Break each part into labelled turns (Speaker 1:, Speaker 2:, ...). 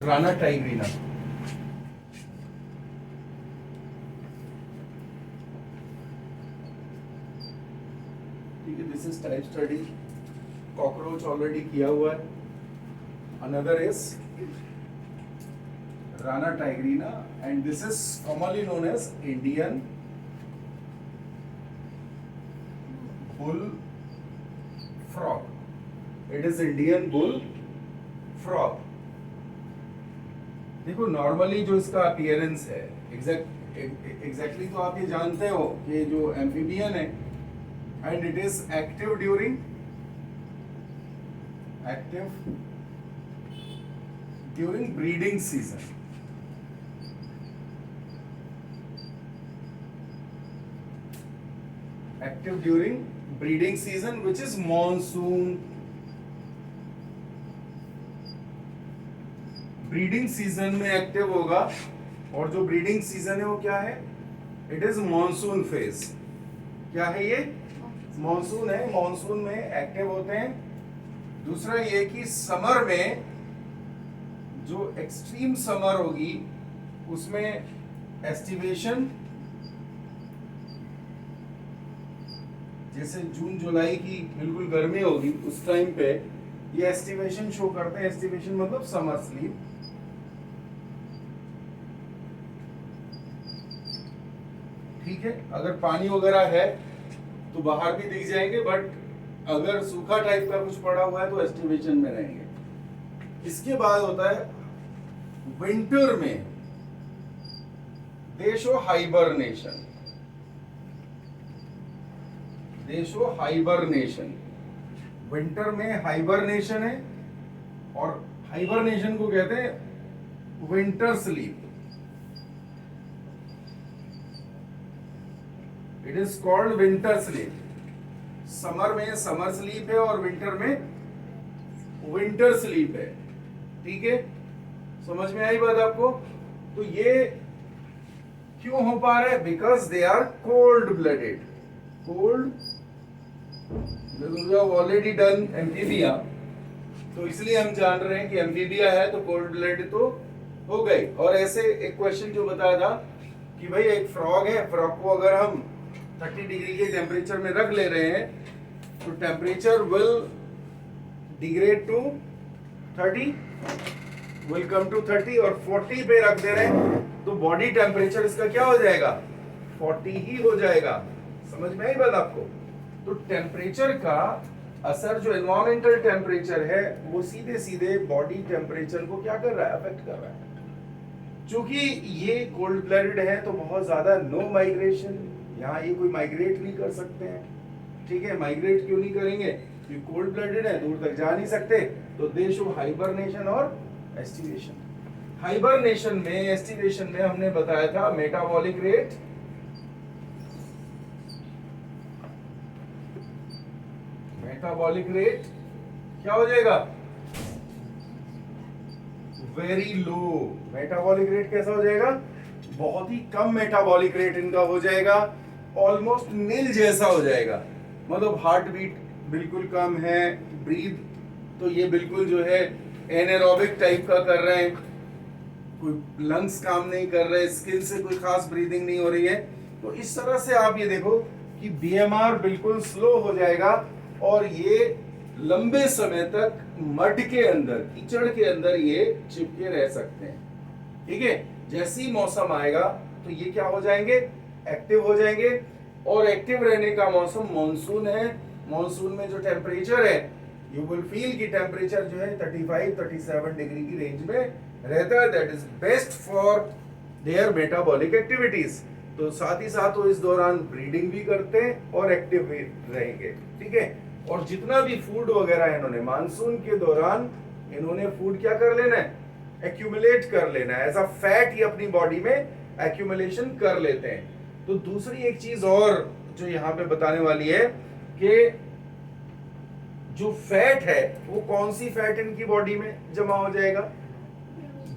Speaker 1: Rana tigrina. ठीक है, this is type study. Cockroach already किया हुआ है। Another is Rana tigrina and this is commonly known as Indian bullfrog. It is Indian bullfrog. देखो normally जो इसका appearance है एग्जैक्टली तो आप ये जानते हो कि जो एम्फीबियन है and it is active during breeding season. Active during breeding season which is monsoon. Breeding season में एक्टिव होगा और जो ब्रीडिंग सीजन है वो क्या है? It is monsoon phase. क्या है ये? मॉनसून है। मॉनसून में एक्टिव होते हैं। दूसरा ये कि समर में जो एक्सट्रीम समर होगी उसमें एस्टिवेशन, जैसे जून जुलाई की बिल्कुल गर्मी होगी उस टाइम पे ये एस्टिवेशन शो करते हैं। एस्टिवेशन मतलब समर स्लीप। ठीक है, अगर पानी वगैरह है तो बाहर भी दिख जाएंगे, बट अगर सूखा टाइप का कुछ पड़ा हुआ है तो एस्टिवेशन में रहेंगे। इसके बाद होता है विंटर में दे शो हाइबरनेशन। विंटर में हाइबरनेशन है और हाइबरनेशन को कहते हैं winter sleep. It is called winter sleep. Summer में समर स्लीप है और विंटर में विंटर स्लीप है। ठीक है, समझ में आई बात आपको? तो ये क्यों हो पा रहा है? Because they are cold blooded. Already done amphibia, तो इसलिए हम जान रहे हैं कि एम्फीबिया है तो कोल्ड ब्लडेड तो हो गई। और ऐसे एक क्वेश्चन जो बताया था कि भाई एक फ्रॉग है, फ्रॉग को अगर हम 30 डिग्री के टेम्परेचर में रख ले रहे हैं तो temperature will degrade to 30, will come to 30 और 40 पे रख दे रहे हैं तो बॉडी टेम्परेचर इसका क्या हो जाएगा? 40 ही हो जाएगा। समझ में आई बात आपको? तो टेम्परेचर का असर, जो एनवायरमेंटल टेम्परेचर है, वो सीधे सीधे बॉडी टेम्परेचर को क्या कर रहा है? अफेक्ट कर रहा है। क्योंकि ये कोल्ड ब्लडेड है तो बहुत ज्यादा नो माइग्रेशन, यहाँ ये कोई माइग्रेट नहीं कर सकते हैं। ठीक है, माइग्रेट क्यों नहीं करेंगे? क्योंकि कोल्ड ब्लडेड है, दूर तक जा नहीं सकते, तो दे शो हाइबरनेशन और एस्टिवेशन। हाइबरनेशन में, एस्टिवेशन में हमने बताया था मेटाबॉलिक रेट, क्या हो जाएगा? Very low. मेटाबॉलिक रेट कैसा हो जाएगा? बहुत ही कम मेटाबॉलिक रेट इनका हो जाएगा, ऑलमोस्ट नील जैसा हो जाएगा। मतलब हार्ट बीट बिल्कुल कम है, ब्रीथ तो ये बिल्कुल जो है एनेरोबिक टाइप का कर रहे हैं, कोई लंग्स काम नहीं कर रहे, स्किन से कोई खास ब्रीदिंग नहीं हो रही है। तो इस तरह से आप ये देखो कि बीएमआर बिल्कुल स्लो हो जाएगा और ये लंबे समय तक मड के अंदर, कीचड़ के अंदर ये चिपके रह सकते हैं। ठीक है, जैसे ही मौसम आएगा तो ये क्या हो जाएंगे? एक्टिव हो जाएंगे। और एक्टिव रहने का मौसम मॉनसून है। मॉनसून में जो टेम्परेचर है, यू विल फील कि टेम्परेचर जो है 35-37 डिग्री की रेंज में रहता है। That is best for their metabolic activities. तो साथ ही साथ वो इस दौरान ब्रीडिंग भी करते हैं और एक्टिव भी रहेंगे। ठीक है, और जितना भी फूड वगैरह है इन्होंने मानसून के दौरान, इन्होंने फूड क्या कर लेना है? एक्यूमुलेट कर लेना है। एज अ फैट ही अपनी बॉडी में एक्यूमुलेशन कर लेते हैं। तो दूसरी एक चीज और जो यहाँ पे बताने वाली है कि जो फैट है वो कौन सी फैट इनकी बॉडी में जमा हो जाएगा?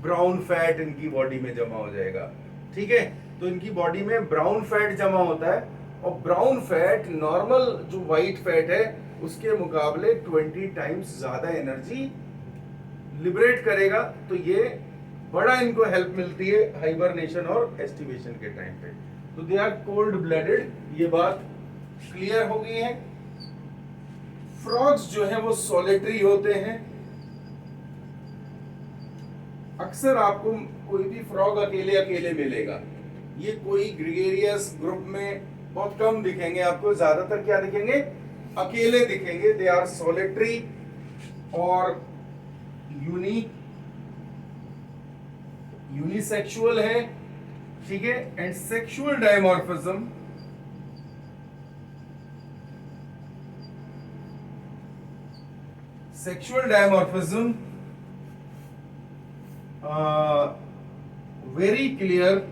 Speaker 1: ब्राउन फैट इनकी बॉडी में जमा हो जाएगा। ठीक है, तो इनकी बॉडी में ब्राउन फैट जमा होता है और ब्राउन फैट नॉर्मल जो व्हाइट फैट है उसके मुकाबले 20 टाइम्स ज्यादा एनर्जी लिबरेट करेगा, तो ये बड़ा इनको हेल्प मिलती है हाइबरनेशन और एस्टिवेशन के टाइम पे। तो दे आर कोल्ड ब्लडेड, ये बात क्लियर हो गई है। फ्रॉग्स जो है वो सॉलिटरी होते हैं। अक्सर आपको कोई भी फ्रॉग अकेले अकेले मिलेगा, ये कोई ग्रेगेरियस ग्रुप में बहुत कम दिखेंगे आपको, ज्यादातर क्या दिखेंगे, अकेले दिखेंगे। दे आर सॉलिटरी और यूनिसेक्सुअल है, ठीक है। And sexual dimorphism, sexual dimorphism very clear.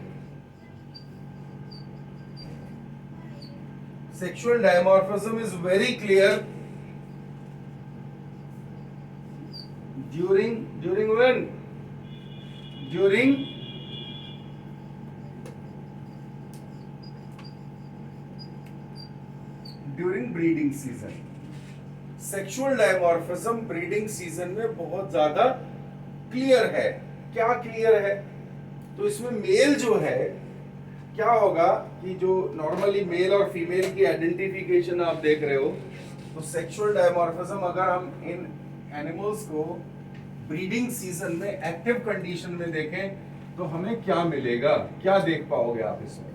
Speaker 1: Sexual dimorphism is very clear during when? During breeding season. Sexual dimorphism breeding season में बहुत ज्यादा क्लियर है। क्या क्लियर है? तो इसमें मेल जो है, क्या होगा कि जो नॉर्मली मेल और फीमेल की आइडेंटिफिकेशन आप देख रहे हो, तो सेक्सुअल डायमॉर्फिज्म अगर हम इन एनिमल्स को ब्रीडिंग सीजन में एक्टिव कंडीशन में देखें तो हमें क्या मिलेगा, क्या देख पाओगे आप इसमें?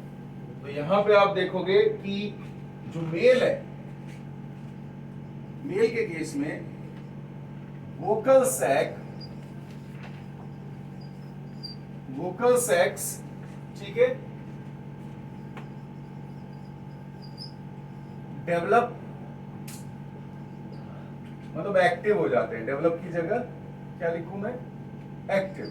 Speaker 1: तो यहां पे आप देखोगे कि जो मेल है, मेल के केस में वोकल सेक्स, ठीक है, डेवलप मतलब एक्टिव हो जाते हैं। डेवलप की जगह क्या लिखूं मैं? एक्टिव।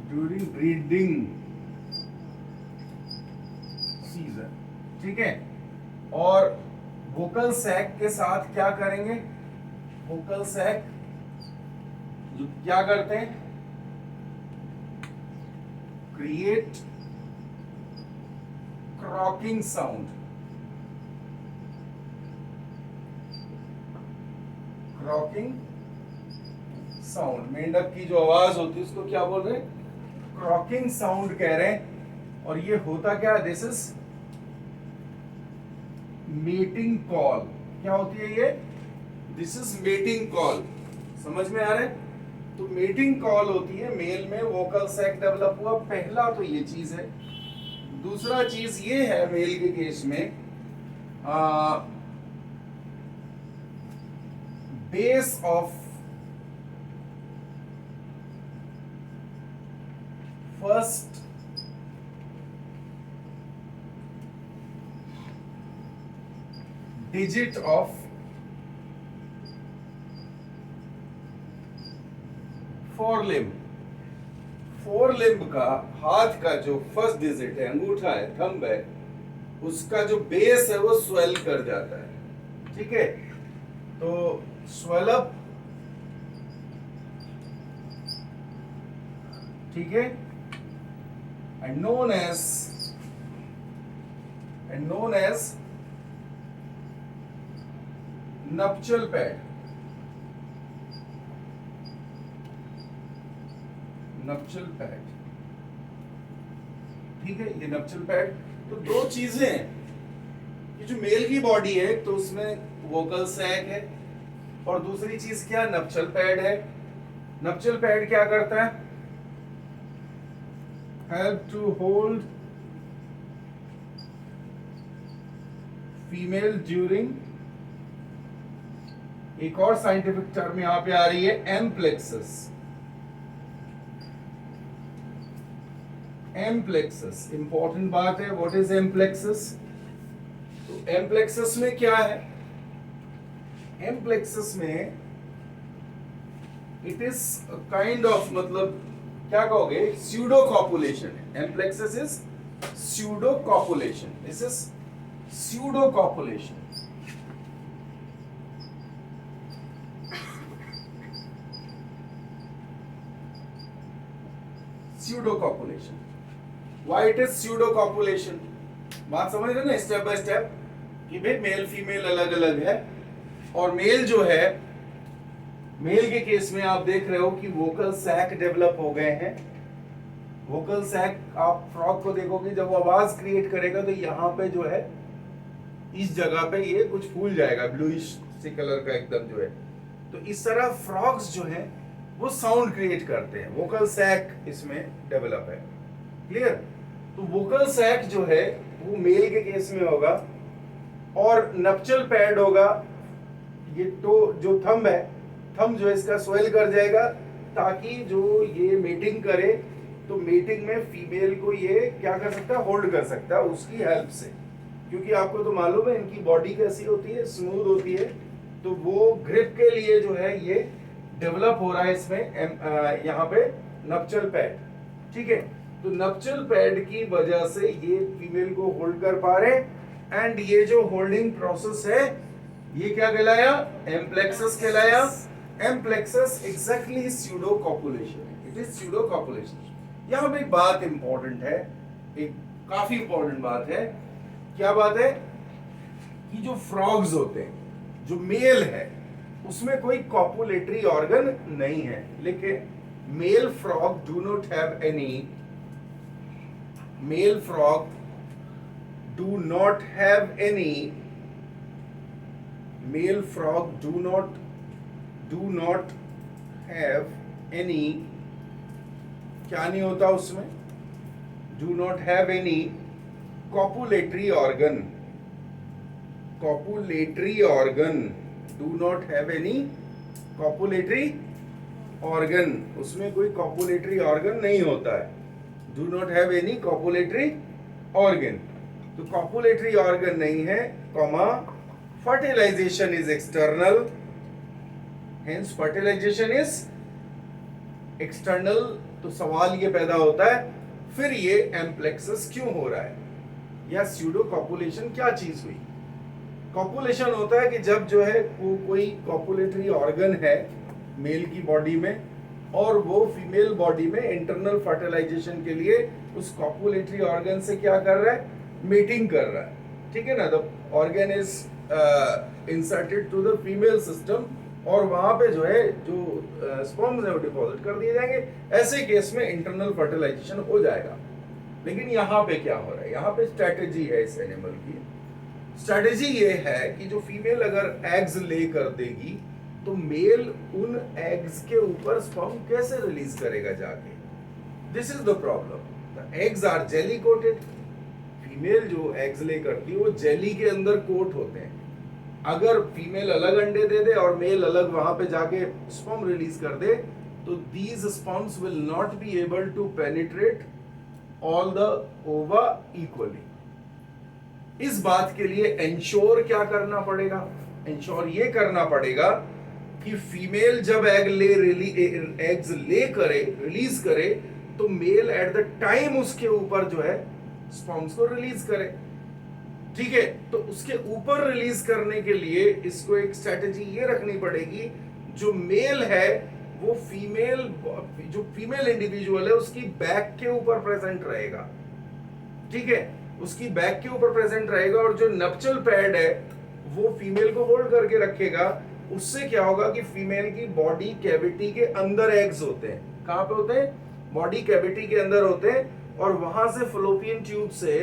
Speaker 1: ड्यूरिंग ब्रीडिंग सीजन, ठीक है। और वोकल सैक के साथ क्या करेंगे? वोकल सैक जो क्या करते हैं? Create croaking sound. Croaking sound, मेंढक की जो आवाज होती है उसको क्या बोल रहे हैं? क्रॉकिंग साउंड कह रहे हैं। और ये होता क्या है? This is mating call. क्या होती है ये? This is mating call. समझ में आ रहा है? तो मेटिंग कॉल होती है, मेल में वोकल सैक डेवलप हुआ। पहला तो ये चीज है। दूसरा चीज ये है मेल के केस में, base of first digit of forelimb. Forelimb का, हाथ का जो फर्स्ट डिजिट है, अंगूठा है, थंब है, उसका जो बेस है वो स्वेल कर जाता है, ठीक है। तो स्वेल अप, ठीक है, and known as nuptial pad. Nuptial pad, ठीक है, ये नप्चुअल पैड। तो दो चीजें हैं, ये जो मेल की बॉडी है तो उसमें वोकल सैक है, और दूसरी चीज क्या? नप्चुअल पैड है। नप्चुअल पैड क्या करता है? Help to hold female during, एक और साइंटिफिक टर्म यहां पे आ रही है, एम्प्लेक्सस। एम्प्लेक्सस इंपॉर्टेंट बात है। What is amplexus? तो एम्प्लेक्सस में क्या है? एम्प्लेक्सस में इट इज काइंड ऑफ, मतलब क्या कहोगे, स्यूडो कॉपुलेशन है। Amplexus is pseudo copulation. This is pseudo copulation. Pseudo copulation. Why it is pseudo copulation? बात समझ रहे ना, स्टेप बाय स्टेप, कि भाई मेल फीमेल अलग अलग है, और मेल जो है, मेल के केस में आप देख रहे हो कि वोकल सैक डेवलप हो गए हैं। वोकल सैक, आप फ्रॉग को देखोगे जब वो आवाज क्रिएट करेगा तो यहाँ पे जो है इस जगह पे ये कुछ फूल जाएगा, ब्लूइश से कलर का एकदम जो है। तो इस तरह फ्रॉग्स जो है वो साउंड क्रिएट करते हैं, वोकल सैक इसमें डेवलप है। क्लियर? तो वोकल सैक जो है वो मेल के केस में होगा, और नप्चल पैड होगा। ये तो जो थंब है, थंब जो है इसका स्वेल कर जाएगा ताकि जो ये मीटिंग करे तो मीटिंग में फीमेल को ये क्या कर सकता है, होल्ड कर सकता है उसकी हेल्प से। क्योंकि आपको तो मालूम है इनकी बॉडी कैसी होती है, स्मूथ होती है, तो वो ग्रिप के लिए जो है ये डेवलप हो रहा है इसमें यहाँ पे नप्चल पैड। ठीक है, तो नप्चल पैड की वजह से ये फीमेल को होल्ड कर पा रहे, एंड ये जो होल्डिंग प्रोसेस है ये क्या कहलाया, एम्प्लेक्सस कहलाया। Amplexus exactly pseudo copulation, it is pseudo copulation. यहाँ पे एक बात इंपॉर्टेंट है, एक काफी इंपॉर्टेंट बात है। क्या बात है कि जो फ्रॉग्स होते हैं, जो मेल है उसमें कोई कॉपुलेटरी ऑर्गन नहीं है, लेकिन male frog do not have any, male frog do not have any, male frog do not have any, क्या नहीं होता उसमें, do not have any copulatory organ, copulatory organ, do not have any copulatory organ, उसमें कोई copulatory organ नहीं होता है, do not have any copulatory organ। तो copulatory organ नहीं है, comma fertilization is external, hence fertilization is external। तो सवाल ये पैदा होता है फिर ये एम्प्लेक्सस क्यों हो रहा है, या स्यूडो कॉपुलेशन क्या चीज हुई। कॉपुलेशन होता है कि जब जो है कोई कॉपुलेटरी ऑर्गन है मेल की बॉडी में, और वो फीमेल बॉडी में इंटरनल फर्टिलाइजेशन के लिए उस कॉपुलेटरी ऑर्गन से क्या कर रहा है, मीटिंग कर रहा है। ठीक है ना, the organ is inserted to the female system, और वहां पे जो है जो स्पर्म्स है वो डिपॉजिट कर दिए जाएंगे। ऐसे केस में इंटरनल फर्टिलाइजेशन हो जाएगा। लेकिन यहाँ पे क्या हो रहा है, यहाँ पे स्ट्रेटेजी है इस एनिमल की। स्ट्रेटेजी ये है कि जो फीमेल अगर एग्स ले कर देगी तो मेल उन एग्स के ऊपर स्पर्म कैसे रिलीज करेगा जाके। This is the problem. The eggs are jelly coated. Female जो एग्स ले करती है वो जेली के अंदर कोट होते हैं। अगर फीमेल अलग अंडे दे दे और मेल अलग वहां पे जाके स्पर्म रिलीज कर दे तो these sperms will not be able to penetrate all the ova equally. इस बात के लिए इंश्योर क्या करना पड़ेगा, इंश्योर ये करना पड़ेगा कि फीमेल जब एग्स ले करे, रिलीज करे, तो मेल एट द टाइम उसके ऊपर जो है स्पर्म्स को रिलीज करे। ठीक है, तो उसके ऊपर रिलीज करने के लिए इसको एक स्ट्रेटेजी ये रखनी पड़ेगी, जो मेल है वो फीमेल, जो फीमेल इंडिविजुअल है उसकी बैक के ऊपर प्रेजेंट रहेगा। ठीक है, उसकी बैक के ऊपर प्रेजेंट रहेगा, और जो नप्चल पैड है वो फीमेल को होल्ड करके रखेगा। उससे क्या होगा कि फीमेल की बॉडी कैविटी के अंदर एग्स होते हैं। कहां पे होते हैं, बॉडी कैविटी के अंदर होते हैं, और वहां से फलोपियन ट्यूब से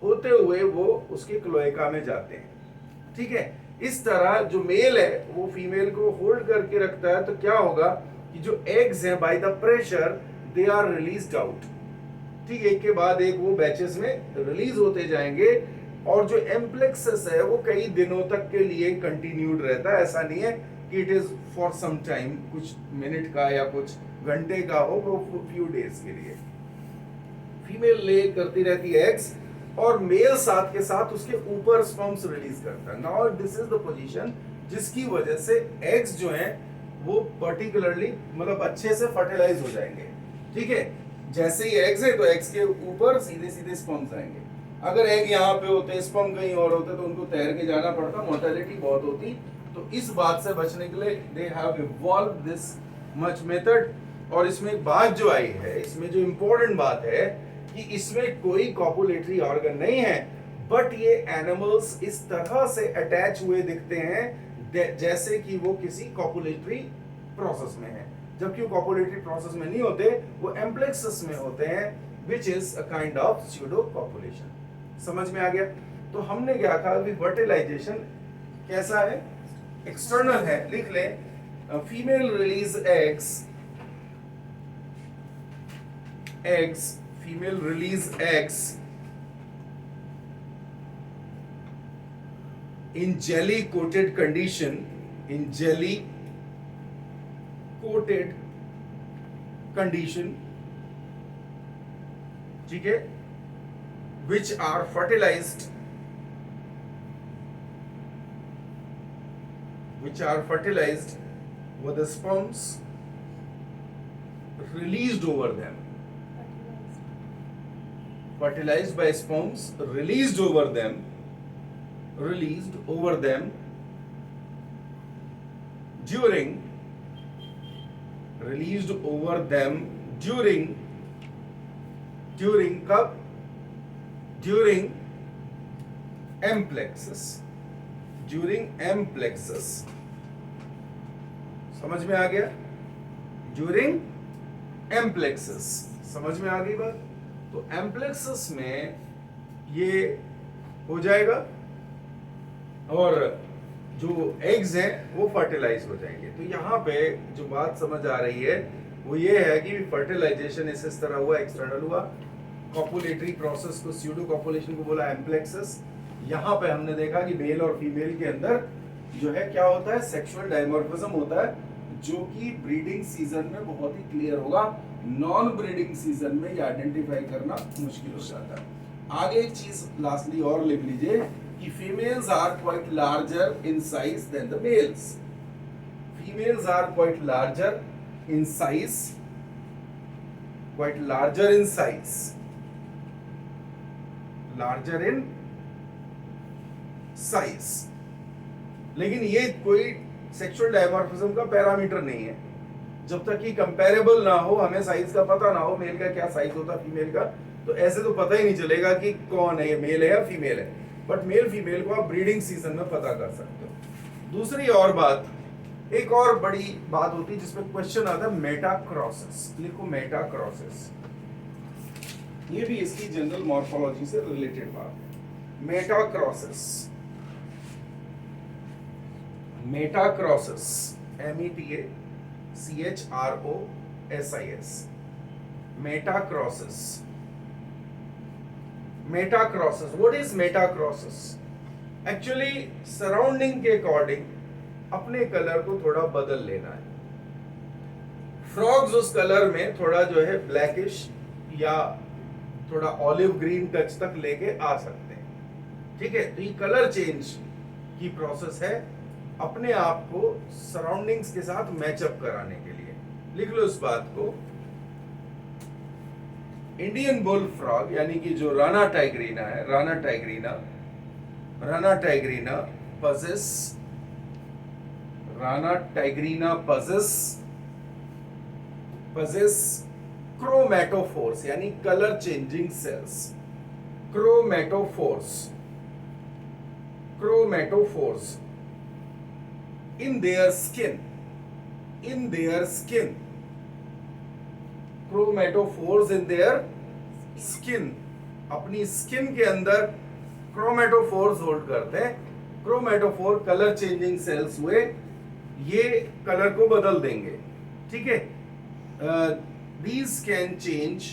Speaker 1: होते हुए वो उसके क्लोएका में जाते हैं। ठीक है, इस तरह जो मेल है वो फीमेल को होल्ड करके रखता है। तो क्या होगा कि जो एग्स हैं by the pressure they are released out. ठीक, एक के बाद एक वो बैचेस में रिलीज होते जाएंगे, और जो एम्प्लेक्सस है वो कई दिनों तक के लिए कंटिन्यूड रहता है। ऐसा नहीं है कि it is for some time, कुछ मिनट का या कुछ घंटे का हो, वो फ्यू डेज के लिए फीमेल ले करती रहती है एग्स, और मेल साथ के साथ उसके ऊपर स्पर्म्स रिलीज करता है। Now this is the position जिसकी वजह से एग्स जो हैं वो पर्टिकुलरली मतलब अच्छे से फर्टिलाइज हो जाएंगे। ठीक है, जैसे ही एग्स है तो एग्स के ऊपर सीधे सीधे स्पर्म्स आएंगे। अगर एग यहाँ पे होते, स्पर्म कहीं और होते तो उनको तैर के जाना पड़ता, मोर्टेलिटी बहुत होती। तो इस बात से बचने के लिए they have evolve this much method. और इसमें एक बात जो आई है, इसमें जो इंपॉर्टेंट बात है कि इसमें कोई कॉपुलेटरी ऑर्गन नहीं है, बट ये एनिमल्स इस तरह से अटैच हुए दिखते हैं जैसे कि वो किसी कॉपुलेटरी प्रोसेस में है, जबकि वो कॉपुलेटरी प्रोसेस में नहीं होते, वो एम्प्लेक्सस में होते हैं, which is a kind of pseudo copulation. समझ में आ गया? तो हमने क्या कहा कि फर्टिलाइजेशन कैसा है, एक्सटर्नल है। लिख ले, female release eggs, female release eggs in jelly coated condition, in jelly coated condition, ठीक है, which are fertilized with the sperms released over them, fertilized by sperms released over them during कब? during एम्प्लेक्सस, समझ में आ गया? During एम्प्लेक्सस, समझ में आ गई बात? तो एम्प्लेक्सस में ये हो जाएगा और जो एग्स हैं वो फर्टिलाइज हो जाएंगे। तो यहाँ पे जो बात समझ आ रही है वो ये है कि फर्टिलाइजेशन इस तरह हुआ, एक्सटर्नल हुआ, कॉपुलेटरी प्रोसेस को, स्यूडो कॉपुलेशन को बोला एम्प्लेक्सस। यहाँ पे हमने देखा कि मेल और फीमेल के अंदर जो है क्या होता है, सेक्सुअल डायमॉर्फिज्म होता है, जो कि ब्रीडिंग सीजन में बहुत ही क्लियर होगा, नॉन ब्रीडिंग सीजन में ये आइडेंटिफाई करना मुश्किल हो जाता है। आगे एक चीज लास्टली और लिख लीजिए कि females are quite larger in size than the males, females are quite larger in size, larger in size. लेकिन ये कोई सेक्सुअल डायमॉर्फिज्म का पैरामीटर नहीं है, जब तक कि कंपैरेबल ना हो, हमें साइज का पता ना हो, मेल का क्या साइज होता है, फीमेल का, तो ऐसे तो पता ही नहीं चलेगा कि कौन है, ये मेल है या फीमेल है। बट मेल फीमेल को आप ब्रीडिंग सीजन में पता कर सकते हो। दूसरी और बात, एक और बड़ी बात होती है जिसमें क्वेश्चन आता है, मेटाक्रॉसिस। लिखो मेटाक्रॉसिस, ये भी इसकी जनरल मॉर्फोलॉजी से रिलेटेड बात है। मेटाक्रॉसिस, मेटाक्रॉसिस, मेटाक्रॉसिस, व्हाट इज मेटाक्रॉसिस? एक्चुअली सराउंडिंग के अकॉर्डिंग अपने कलर को थोड़ा बदल लेना है। फ्रॉग्स उस कलर में थोड़ा जो है ब्लैकिश या थोड़ा ऑलिव ग्रीन टच तक लेके आ सकते हैं, ठीक है? तो ये कलर चेंज की प्रोसेस है, अपने आप को सराउंडिंग्स के साथ मैचअप कराने के लिए। लिख लो इस बात को, इंडियन बुल फ्रॉग यानी कि जो राना टाइग्रीना है, राना टाइग्रीना possess chromatophores यानी colour changing cells, chromatophores in their skin, chromatophores in their skin, अपनी स्किन के अंदर क्रोमेटोफोर्स होल्ड करते हैं। क्रोमेटोफोर कलर चेंजिंग सेल्स हुए, ये कलर को बदल देंगे, ठीक है? These can change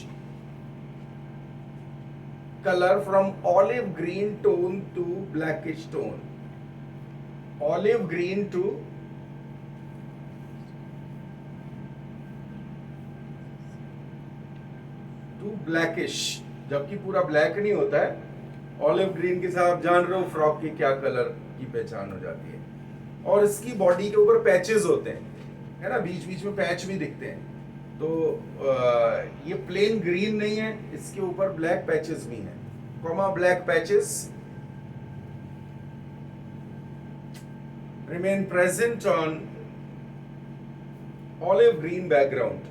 Speaker 1: color from olive green tone to blackish tone, olive green to blackish, जबकि पूरा ब्लैक नहीं होता है, ऑलिव ग्रीन के साथ आप जान रहे हो फ्रॉक की क्या कलर की पहचान हो जाती है। और इसकी बॉडी के ऊपर पैचेस होते हैं, है ना, बीच बीच में पैच भी दिखते हैं। तो ये प्लेन ग्रीन नहीं है, इसके ऊपर ब्लैक पैचेस भी हैं, comma black patches remain present on olive green background,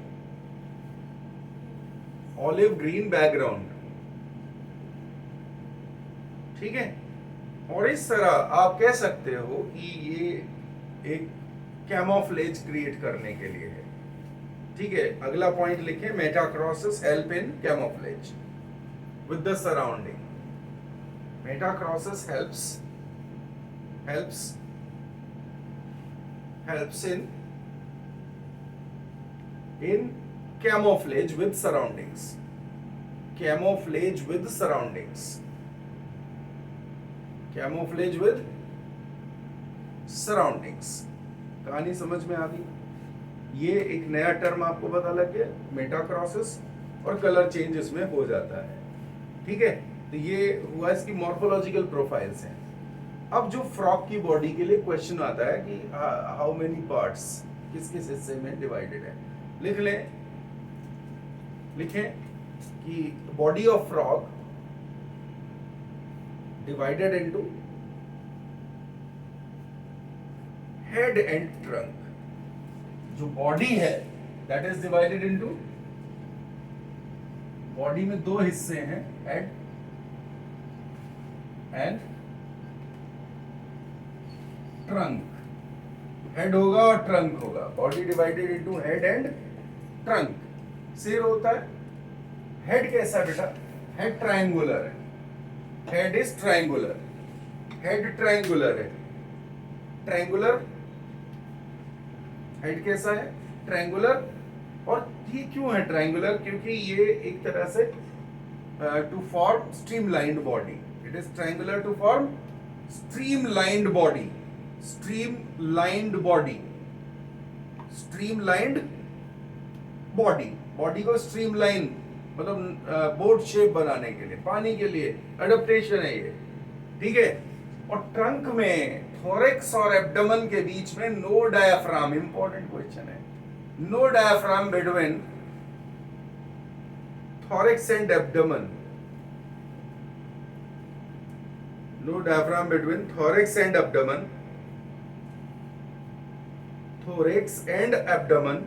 Speaker 1: ठीक है? और इस तरह आप कह सकते हो कि ये एक कैमोफ्लेज क्रिएट करने के लिए है। ठीक है, अगला पॉइंट लिखें, metachrosis help in camouflage with the surrounding. Metachrosis helps in camouflage with surroundings, camouflage with surroundings, camouflage with surroundings। कहानी समझ में आ गई? ये एक नया टर्म आपको पता लग गया, मेटाक्रॉसिस, और कलर चेंज इसमें हो जाता है। ठीक है, तो ये हुआ इसकी मॉर्फोलॉजिकल प्रोफाइल्स हैं। अब जो फ्रॉग की बॉडी के लिए क्वेश्चन आता है कि हाउ मेनी पार्ट्स, किस किस हिस्से में डिवाइडेड है। लिखें कि body of frog divided into head and trunk. जो बॉडी है that is divided into, body में दो हिस्से हैं, हेड एंड ट्रंक। हेड होगा और ट्रंक होगा। Body divided into head and trunk. सिर होता है, हेड कैसा है बेटा? हेड ट्रायंगुलर है, head is triangular, head triangular है। ट्रायंगुलर हेड कैसा है? ट्रायंगुलर। और ये क्यों है ट्रायंगुलर? क्योंकि ये एक तरह से to form streamlined body. It is triangular to form streamlined body, streamlined body, streamlined body. Body को स्ट्रीमलाइन मतलब बोट शेप बनाने के लिए, पानी के लिए एडेप्टेशन है ये। ठीक है, और ट्रंक में थोरैक्स और एब्डोमेन के बीच में नो डायाफ्राम। इंपॉर्टेंट क्वेश्चन है, no diaphragm between thorax and abdomen, no diaphragm between thorax and abdomen, thorax and abdomen.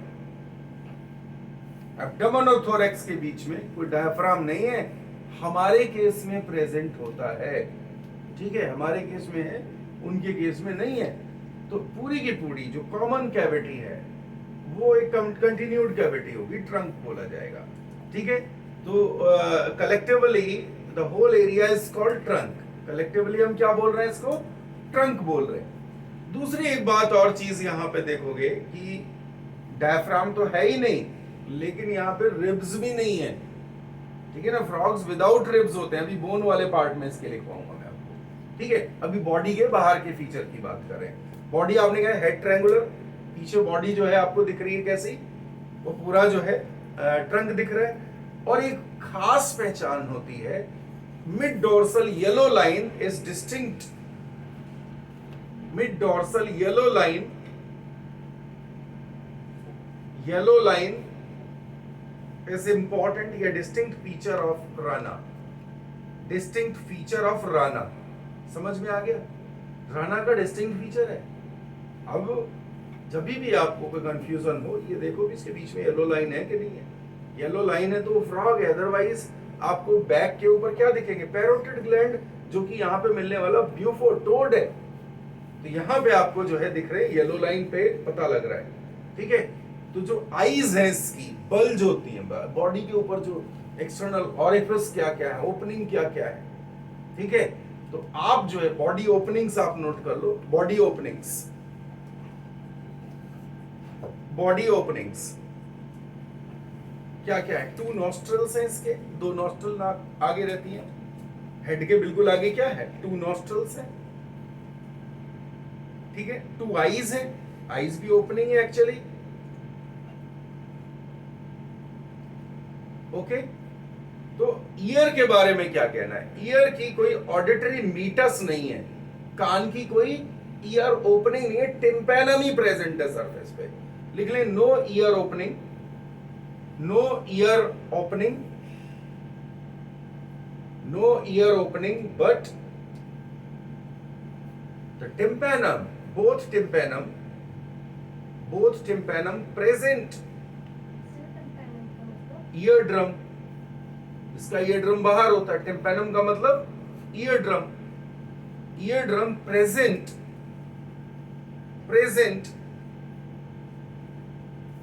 Speaker 1: Abdomen और थोरैक्स के बीच में कोई डायफ्राम नहीं है। हमारे केस में प्रेजेंट होता है, ठीक है, हमारे केस में है, उनके केस में नहीं है। तो पूरी की पूरी जो कॉमन कैविटी है वो एक कंटिन्यूड कैविटी होगी, ट्रंक बोला जाएगा। ठीक है, तो collectively the whole area is called trunk. Collectively हम क्या बोल रहे हैं? इसको ट्रंक बोल रहे हैं। दूसरी एक बात और चीज यहां पे देखोगे कि डायफ्राम तो है ही नहीं, लेकिन यहाँ पे रिब्स भी नहीं है। ठीक है ना, फ्रॉग्स विदाउट रिब्स होते हैं। अभी बोन वाले पार्ट में इसके लिखवाऊंगा मैं आपको। ठीक है, अभी बॉडी के बाहर के फीचर की बात करें। बॉडी आपने कहा हेड ट्रायंगुलर, पीछे बॉडी जो है आपको दिख रही है कैसी, वो पूरा जो है ट्रंक दिख रहा है। और एक खास पहचान होती है, mid dorsal yellow line is distinct, mid dorsal yellow line, yellow line is important, a distinct feature of rana, distinct feature of rana। समझ में आ गया? राना का डिस्टिंक्ट फीचर है। अब जब भी आपको कोई कंफ्यूजन हो, ये देखो भी इसके बीच में येलो लाइन है कि नहीं है। येलो लाइन है तो वो फ्रॉग है, अदरवाइज आपको बैक के ऊपर क्या दिखेंगे? पैरोटिड ग्लैंड, जो कि यहाँ पे मिलने वाला ब्यूफोटोड है। तो यहाँ पे आपको जो है दिख रहे येलो लाइन पे पता लग रहा है। ठीक है, तो जो आईज है इसकी बल्ज होती है बॉडी के ऊपर, जो एक्सटर्नल ऑरिफिस क्या क्या है, ओपनिंग क्या क्या है। ठीक है, तो आप जो है बॉडी ओपनिंग्स आप नोट कर लो। बॉडी ओपनिंग्स, बॉडी ओपनिंग्स क्या क्या है? टू नॉस्ट्रल्स हैं इसके, दो नॉस्ट्रल आगे रहती हैं। हेड के बिल्कुल आगे क्या है? टू नॉस्ट्रल्स है। ठीक है, टू आईज है, आईज भी ओपनिंग है एक्चुअली। ओके, तो ईयर के बारे में क्या कहना है? ईयर की कोई ऑडिटरी मीटस नहीं है, कान की कोई ईयर ओपनिंग नहीं है, टिम्पैनम ही प्रेजेंट है सरफेस पे। लिख लें, no ear opening, no ear opening, no ear opening, but the tympanum, both tympanum present. Ear drum, इसका ईयर ड्रम बाहर होता है, टिम्पैनम का मतलब ear drum. Ear drum present present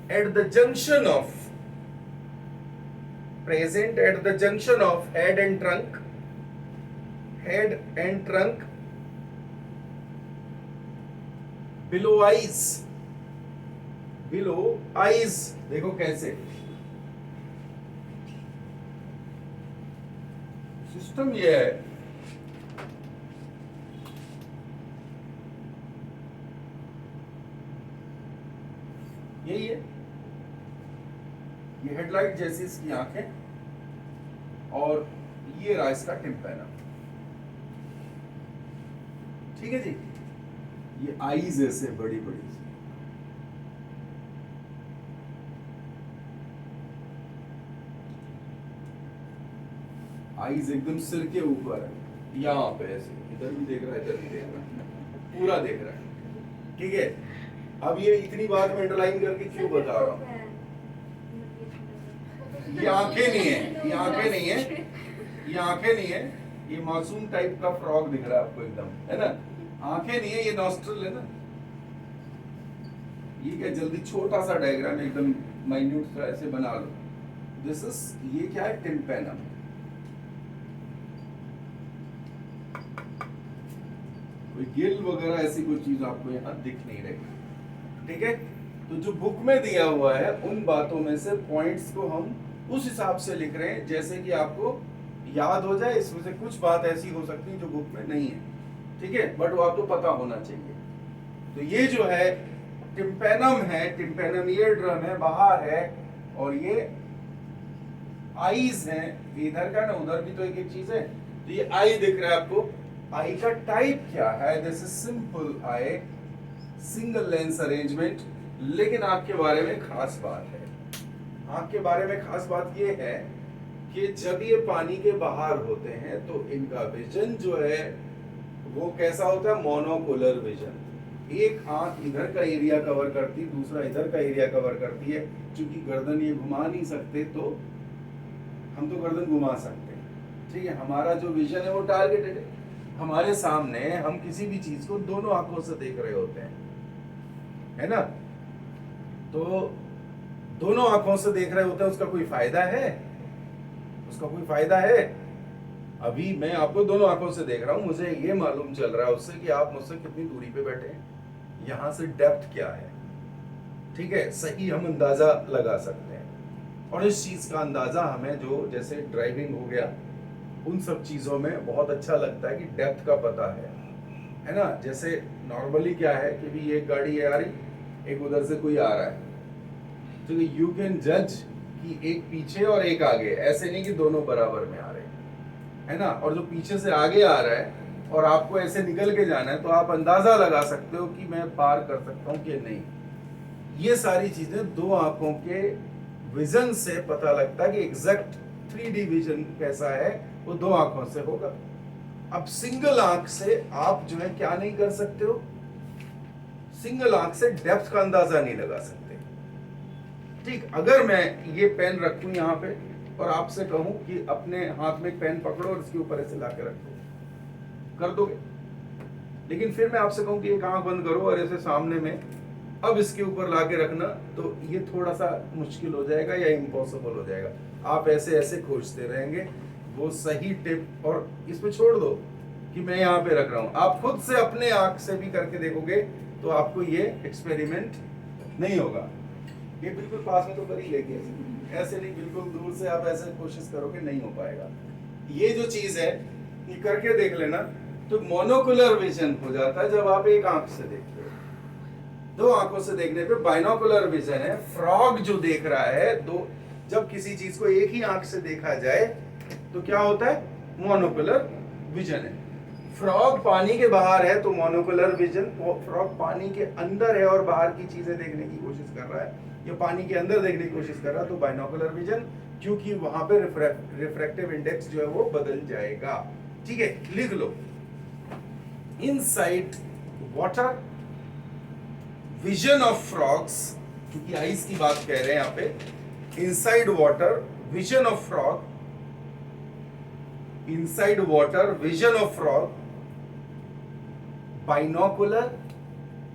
Speaker 1: at the junction of head and trunk below eyes देखो कैसे system ये है। यही है, ये हेडलाइट जैसी इसकी आंखें और ये रहा इसका टिम्पैना। ठीक है जी, ये आईज ऐसे बड़ी बड़ी, आईज एकदम सिर के ऊपर है, यहाँ पे ऐसे, इधर भी देख रहा है, इधर भी देख रहा है, पूरा देख रहा है। ठीक है, अब ये इतनी बात में अंडरलाइन करके क्यों बता रहा हूं, ये आंखें नहीं है, ये आंखें नहीं है, ये आंखें नहीं है, ये मासूम टाइप का फ्रॉग दिख रहा है आपको एकदम, है ना। आंखें नहीं है, ये नॉस्ट्रल है ना। ये क्या, जल्दी छोटा सा डायग्राम एकदम माइन्यूट सा ऐसे बना लो। दिस इज, ये क्या है, टिम्पैना। कोई गिल वगैरह ऐसी कोई चीज आपको यहाँ दिख नहीं रही। ठीक है, तो जो बुक में दिया हुआ है उन बातों में से पॉइंट्स को हम उस हिसाब से लिख रहे हैं जैसे कि आपको याद हो जाए। इसमें से कुछ बात ऐसी हो सकती है जो बुक में नहीं है, ठीक है, बट वो आपको पता होना चाहिए। तो ये जो है टिम्पैनम है, टिम्पैनम ईयर ड्रम है, बाहर है, और ये आईज है, इधर का ना उधर भी तो एक एक चीज है। तो ये आई दिख रहा है आपको, आई का टाइप क्या है, this is simple I, single lens arrangement. लेकिन आंख के बारे में खास बात है, आंख के बारे में खास बात ये है कि जब ये पानी के बाहर होते हैं तो इनका विजन जो है वो कैसा होता है, मोनोकुलर विजन। एक आंख इधर का एरिया कवर करती, दूसरा इधर का एरिया कवर करती है। क्योंकि गर्दन ये घुमा नहीं सकते, तो हम तो गर्दन घुमा सकते हैं। ठीक है, हमारा जो विजन है वो टारगेटेड है, हमारे सामने हम किसी भी चीज को दोनों आंखों से देख रहे होते हैं, है ना। तो दोनों आंखों से देख रहे होते हैं, उसका कोई फायदा है, उसका कोई फायदा है। अभी मैं आपको दोनों आंखों से देख रहा हूं, मुझे ये मालूम चल रहा है उससे कि आप मुझसे कितनी दूरी पे बैठे हैं, यहां से डेप्थ क्या है। ठीक है, सही हम अंदाजा लगा सकते हैं। और इस चीज का अंदाजा हमें जो जैसे ड्राइविंग हो गया, उन सब चीजों में बहुत अच्छा लगता है कि डेप्थ का पता है ना। जैसे नॉर्मली क्या है कि भी एक गाड़ी आ रही, एक उधर से कोई आ रहा है, तो यू कैन जज कि एक पीछे और एक आगे, ऐसे नहीं कि दोनों बराबर में आ रहे हैं, है ना। और जो पीछे से आगे आ रहा है और आपको ऐसे निकल के जाना है, तो आप अंदाजा लगा सकते हो कि मैं पार कर सकता हूं कि नहीं। ये सारी चीजें दो आंखों के विजन से पता लगता है कि एग्जैक्ट 3D विजन कैसा है, वो दो आंखों से होगा। अब सिंगल आंख से आप जो है क्या नहीं कर सकते हो, सिंगल आंख से डेप्थ का अंदाजा नहीं लगा सकते। ठीक, अगर मैं ये पेन रखूं यहाँ पे और आपसे कहूं कि अपने हाथ में पेन पकड़ो और इसके ऊपर ऐसे लाके रख दो, कर दोगे। लेकिन फिर मैं आपसे कहूं कि एक आंख बंद करो और ऐसे सामने में अब इसके ऊपर लाके रखना, तो ये थोड़ा सा मुश्किल हो जाएगा या इम्पॉसिबल हो जाएगा। आप ऐसे ऐसे खोजते रहेंगे, वो सही टिप, और इसमें छोड़ दो कि मैं यहाँ पे रख रहा हूँ। आप खुद से अपने आंख से भी करके देखोगे तो आपको ये एक्सपेरिमेंट नहीं होगा। ये बिल्कुल पास में तो कर ही लेंगे, ऐसे नहीं बिल्कुल दूर से आप ऐसे कोशिश करोगे, नहीं हो पाएगा। ये जो चीज है ये करके देख लेना, तो मोनोकुलर विजन हो जाता है जब आप एक आंख से देखते हो। दो आंखों से देखने पे बाइनोकुलर विजन है। फ्रॉग जो देख रहा है, दो, जब किसी चीज को एक ही आंख से देखा जाए तो क्या होता है, मोनोकुलर विजन है। फ्रॉग पानी के बाहर है तो मोनोकुलर विजन, फ्रॉग पानी के अंदर है और बाहर की चीजें देखने की कोशिश कर रहा है, या पानी के अंदर देखने की कोशिश कर रहा है, तो बाइनोकुलर विजन, क्योंकि वहां पे रिफ्रैक्टिव इंडेक्स जो है वो बदल जाएगा। ठीक है, लिख लो, inside water vision of frogs, क्योंकि आइस की बात कह रहे हैं यहाँ पे। Inside water vision of frog, inside water vision of frog, binocular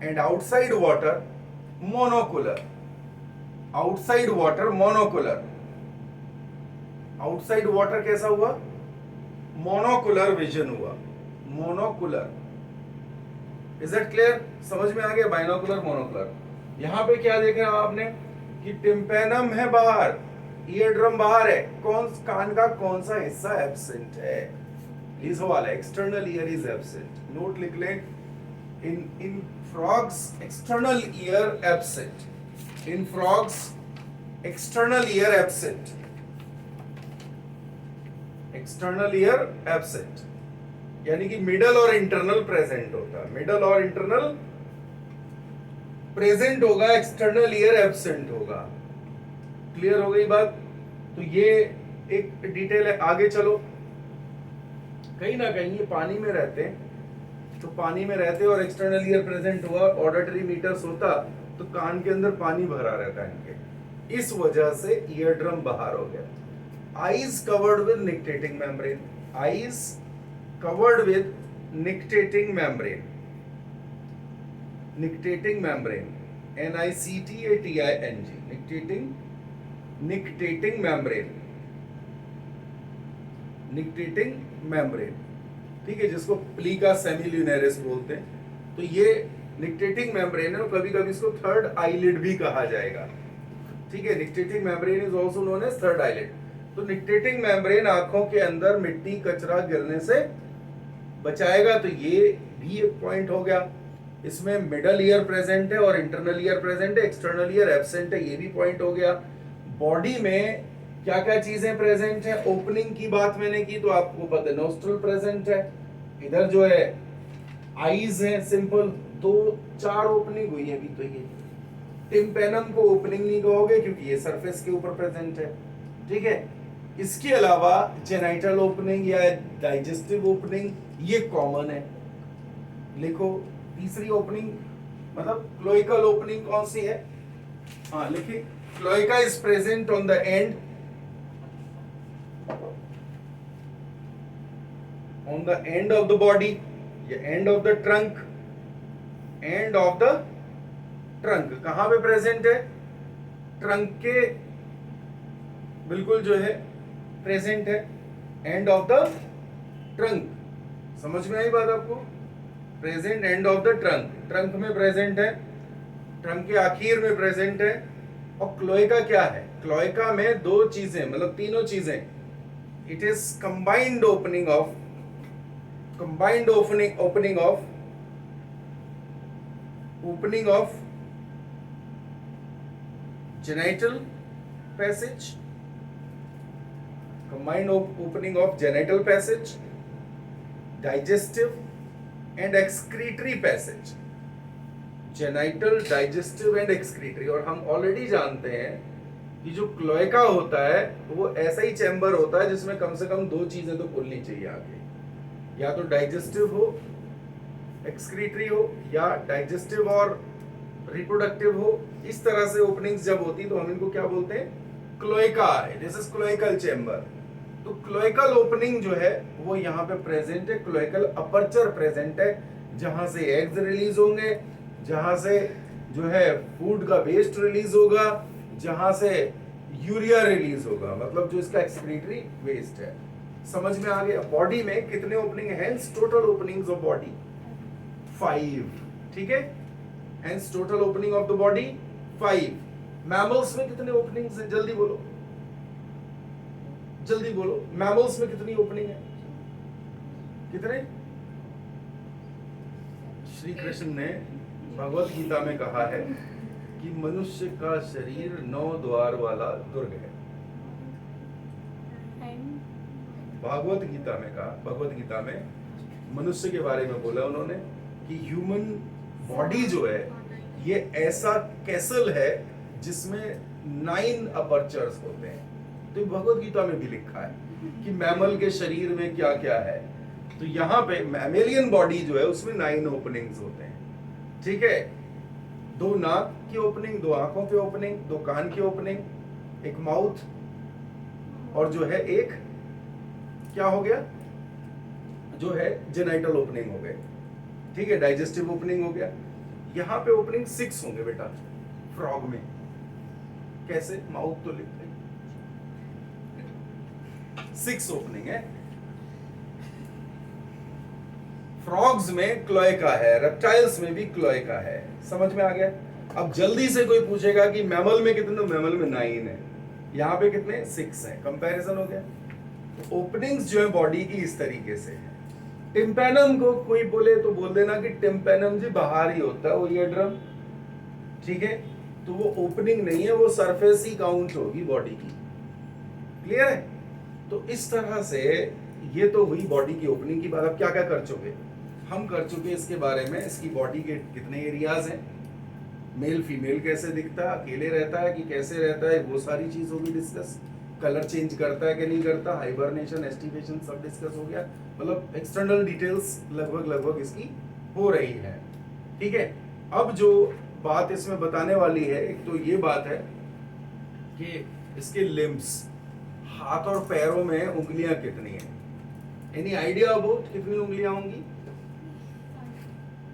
Speaker 1: and outside water monocular. Outside water monocular. Outside water कैसा हुआ? मोनोकुलर विजन हुआ, मोनोकुलर। Is it clear? समझ में आ गया? Binocular, monocular. यहां पे क्या देख रहे हैं आपने कि टिम्पेनम है बाहर, ईयर ड्रम बाहर है, कान का कौन सा हिस्सा एब्सेंट है? लीजो वाला external ear is absent. Note लिख लें, इन फ्रॉग्स एक्सटर्नल ईयर एब्सेंट। इन frogs external ear absent. External ear absent यानी कि मिडल और इंटरनल प्रेजेंट होता है। मिडल और इंटरनल प्रेजेंट होगा, एक्सटर्नल ईयर एब्सेंट होगा। क्लियर हो गई बात? तो ये एक डिटेल है। आगे चलो, कहीं ना कहीं ये पानी में रहते हैं, तो पानी में रहते और एक्सटर्नल ईयर प्रेजेंट हुआ, ऑडिटरी मीटर्स होता तो कान के अंदर पानी भरा रहता है इनके, इस वजह से ईयर ड्रम बाहर हो गया। Eyes covered with nictitating membrane. Eyes covered with nictitating membrane. Nictitating membrane. Nictating. Nictating membrane. Nictitating membrane. ठीक है, जिसको प्लीका सेमिल्यूनेरिस बोलते हैं। तो ये निक्टेटिंग मेम्ब्रेन है, और कभी कभी इसको थर्ड आईलिड भी कहा जाएगा। ठीक है, nictitating membrane is also known as third eyelid. तो निक्टेटिंग मेम्ब्रेन आंखों के अंदर मिट्टी कचरा गिरने से बचाएगा। तो ये भी एक पॉइंट हो गया। इसमें मिडल ईयर प्रेजेंट है और इंटरनल ईयर प्रेजेंट है, एक्सटर्नल ईयर एब्सेंट है, ये भी पॉइंट हो गया। बॉडी में क्या क्या चीजें प्रेजेंट है? ओपनिंग की बात मैंने की तो आपको पता है, नोस्ट्रल प्रेजेंट है, इधर जो है आईज है, सिंपल 2-4 ओपनिंग हुई है अभी। तो ये टिम्पेनम को ओपनिंग नहीं कहोगे क्योंकि ये सरफेस के ऊपर प्रेजेंट है। ठीक है, इसके अलावा जेनाइटल ओपनिंग या डाइजेस्टिव ओपनिंग ये कॉमन है। लिखो, तीसरी ओपनिंग मतलब क्लोइकल ओपनिंग कौन सी है? हाँ लिखिए, cloaca is present on the end, on the end of the body, या end of the trunk, end of the trunk. कहां पे प्रेजेंट है? ट्रंक के बिल्कुल जो है प्रेजेंट है, एंड ऑफ द ट्रंक। समझ में आई बात आपको? Present and of the trunk, trunk में प्रेजेंट है, ट्रंक के आखिर में प्रेजेंट है। और क्लोइका क्या है? क्लोइका में दो चीजें, मतलब तीनों चीजें। It is combined opening of, combined opening of genital passage, combined opening of genital passage, digestive and excretory passage, genital, digestive and excretory। और हम ऑलरेडी जानते हैं कि जो क्लोएका होता है वो ऐसा ही चैम्बर होता है जिसमें कम से कम दो चीजें तो खुलनी चाहिए आगे, या तो डाइजेस्टिव हो, एक्सक्रीटरी हो, या डाइजेस्टिव और रिप्रोडक्टिव हो। इस तरह से ओपनिंग्स जब होती तो हम इनको क्या बोलते हैं? Cloaca. This is cloacal chamber. तो क्लोएकल ओपनिंग जो है वो यहाँ पे प्रेजेंट है, क्लोएकल अपर्चर प्रेजेंट है, जहां से एग्स रिलीज होंगे, जहां से जो है फूड का वेस्ट रिलीज होगा, जहां से यूरिया रिलीज होगा, मतलब जो इसका एक्सक्रीटरी वेस्ट है। समझ में आ गया? बॉडी में कितने ओपनिंग है? Total openings of body 5। ठीक है, Hence total opening of the body 5. Mammals में कितने ओपनिंग्स हैं? जल्दी बोलो, जल्दी बोलो। मैमल्स में कितनी ओपनिंग है? कितने? श्री कृष्ण ने भगवत गीता में कहा है कि मनुष्य का शरीर 9 द्वार वाला दुर्ग है। भगवत गीता में कहा, भगवत गीता में मनुष्य के बारे में बोला उन्होंने कि ह्यूमन बॉडी जो है ये ऐसा कैसल है जिसमें 9 अपर्चर्स होते हैं। तो भगवत गीता में भी लिखा है कि मैमल के शरीर में क्या क्या है। तो यहाँ पे मैमेलियन बॉडी जो है उसमें 9 ओपनिंग्स होते हैं। ठीक है, 2 नाक की ओपनिंग, 2 आंखों की ओपनिंग, 2 कान की ओपनिंग, एक माउथ, और जो है एक क्या हो गया, जो है जेनाइटल ओपनिंग हो गए। ठीक है, डाइजेस्टिव ओपनिंग हो गया। यहाँ पे ओपनिंग 6 होंगे बेटा फ्रॉग में। कैसे? माउथ तो लिखते हैं, 6 ओपनिंग है। फ्रॉग्स में क्लोएका है, रेप्टाइल्स में भी क्लोएका है। समझ में आ गया? अब जल्दी से कोई पूछेगा कि मैमल में कितने, तो मैमल में 9 है, यहाँ पे कितने 6 है। कंपैरिजन हो गया। तो ओपनिंग्स जो है बॉडी की इस तरीके से है। टिम्पैनम को कोई बोले तो बोल देना कि टिम्पैनम जी बाहर ही होता है वो ईयरड्रम, ठीक है? तो वो ओपनिंग नहीं है, वो सरफेस ही काउंट होगी बॉडी की। क्लियर है? तो इस तरह से ये तो हुई बॉडी की ओपनिंग की बात। अब क्या क्या कर चुके हम, कर चुके इसके बारे में, इसकी बॉडी के कितने एरियाज हैं, मेल फीमेल कैसे दिखता है, अकेले रहता है कि कैसे रहता है, वो सारी चीज होगी डिस्कस। कलर चेंज करता है कि नहीं करता, हाइबरनेशन, एस्टिवेशन सब डिस्कस हो गया। मतलब एक्सटर्नल डिटेल्स लगभग इसकी हो रही है, ठीक है? अब जो बात इसमें बताने वाली है, एक तो ये बात है कि इसके लिम्स, हाथ और पैरों में उंगलियां कितनी हैं? एनी आइडिया अबाउट कितनी उंगलियां होंगी?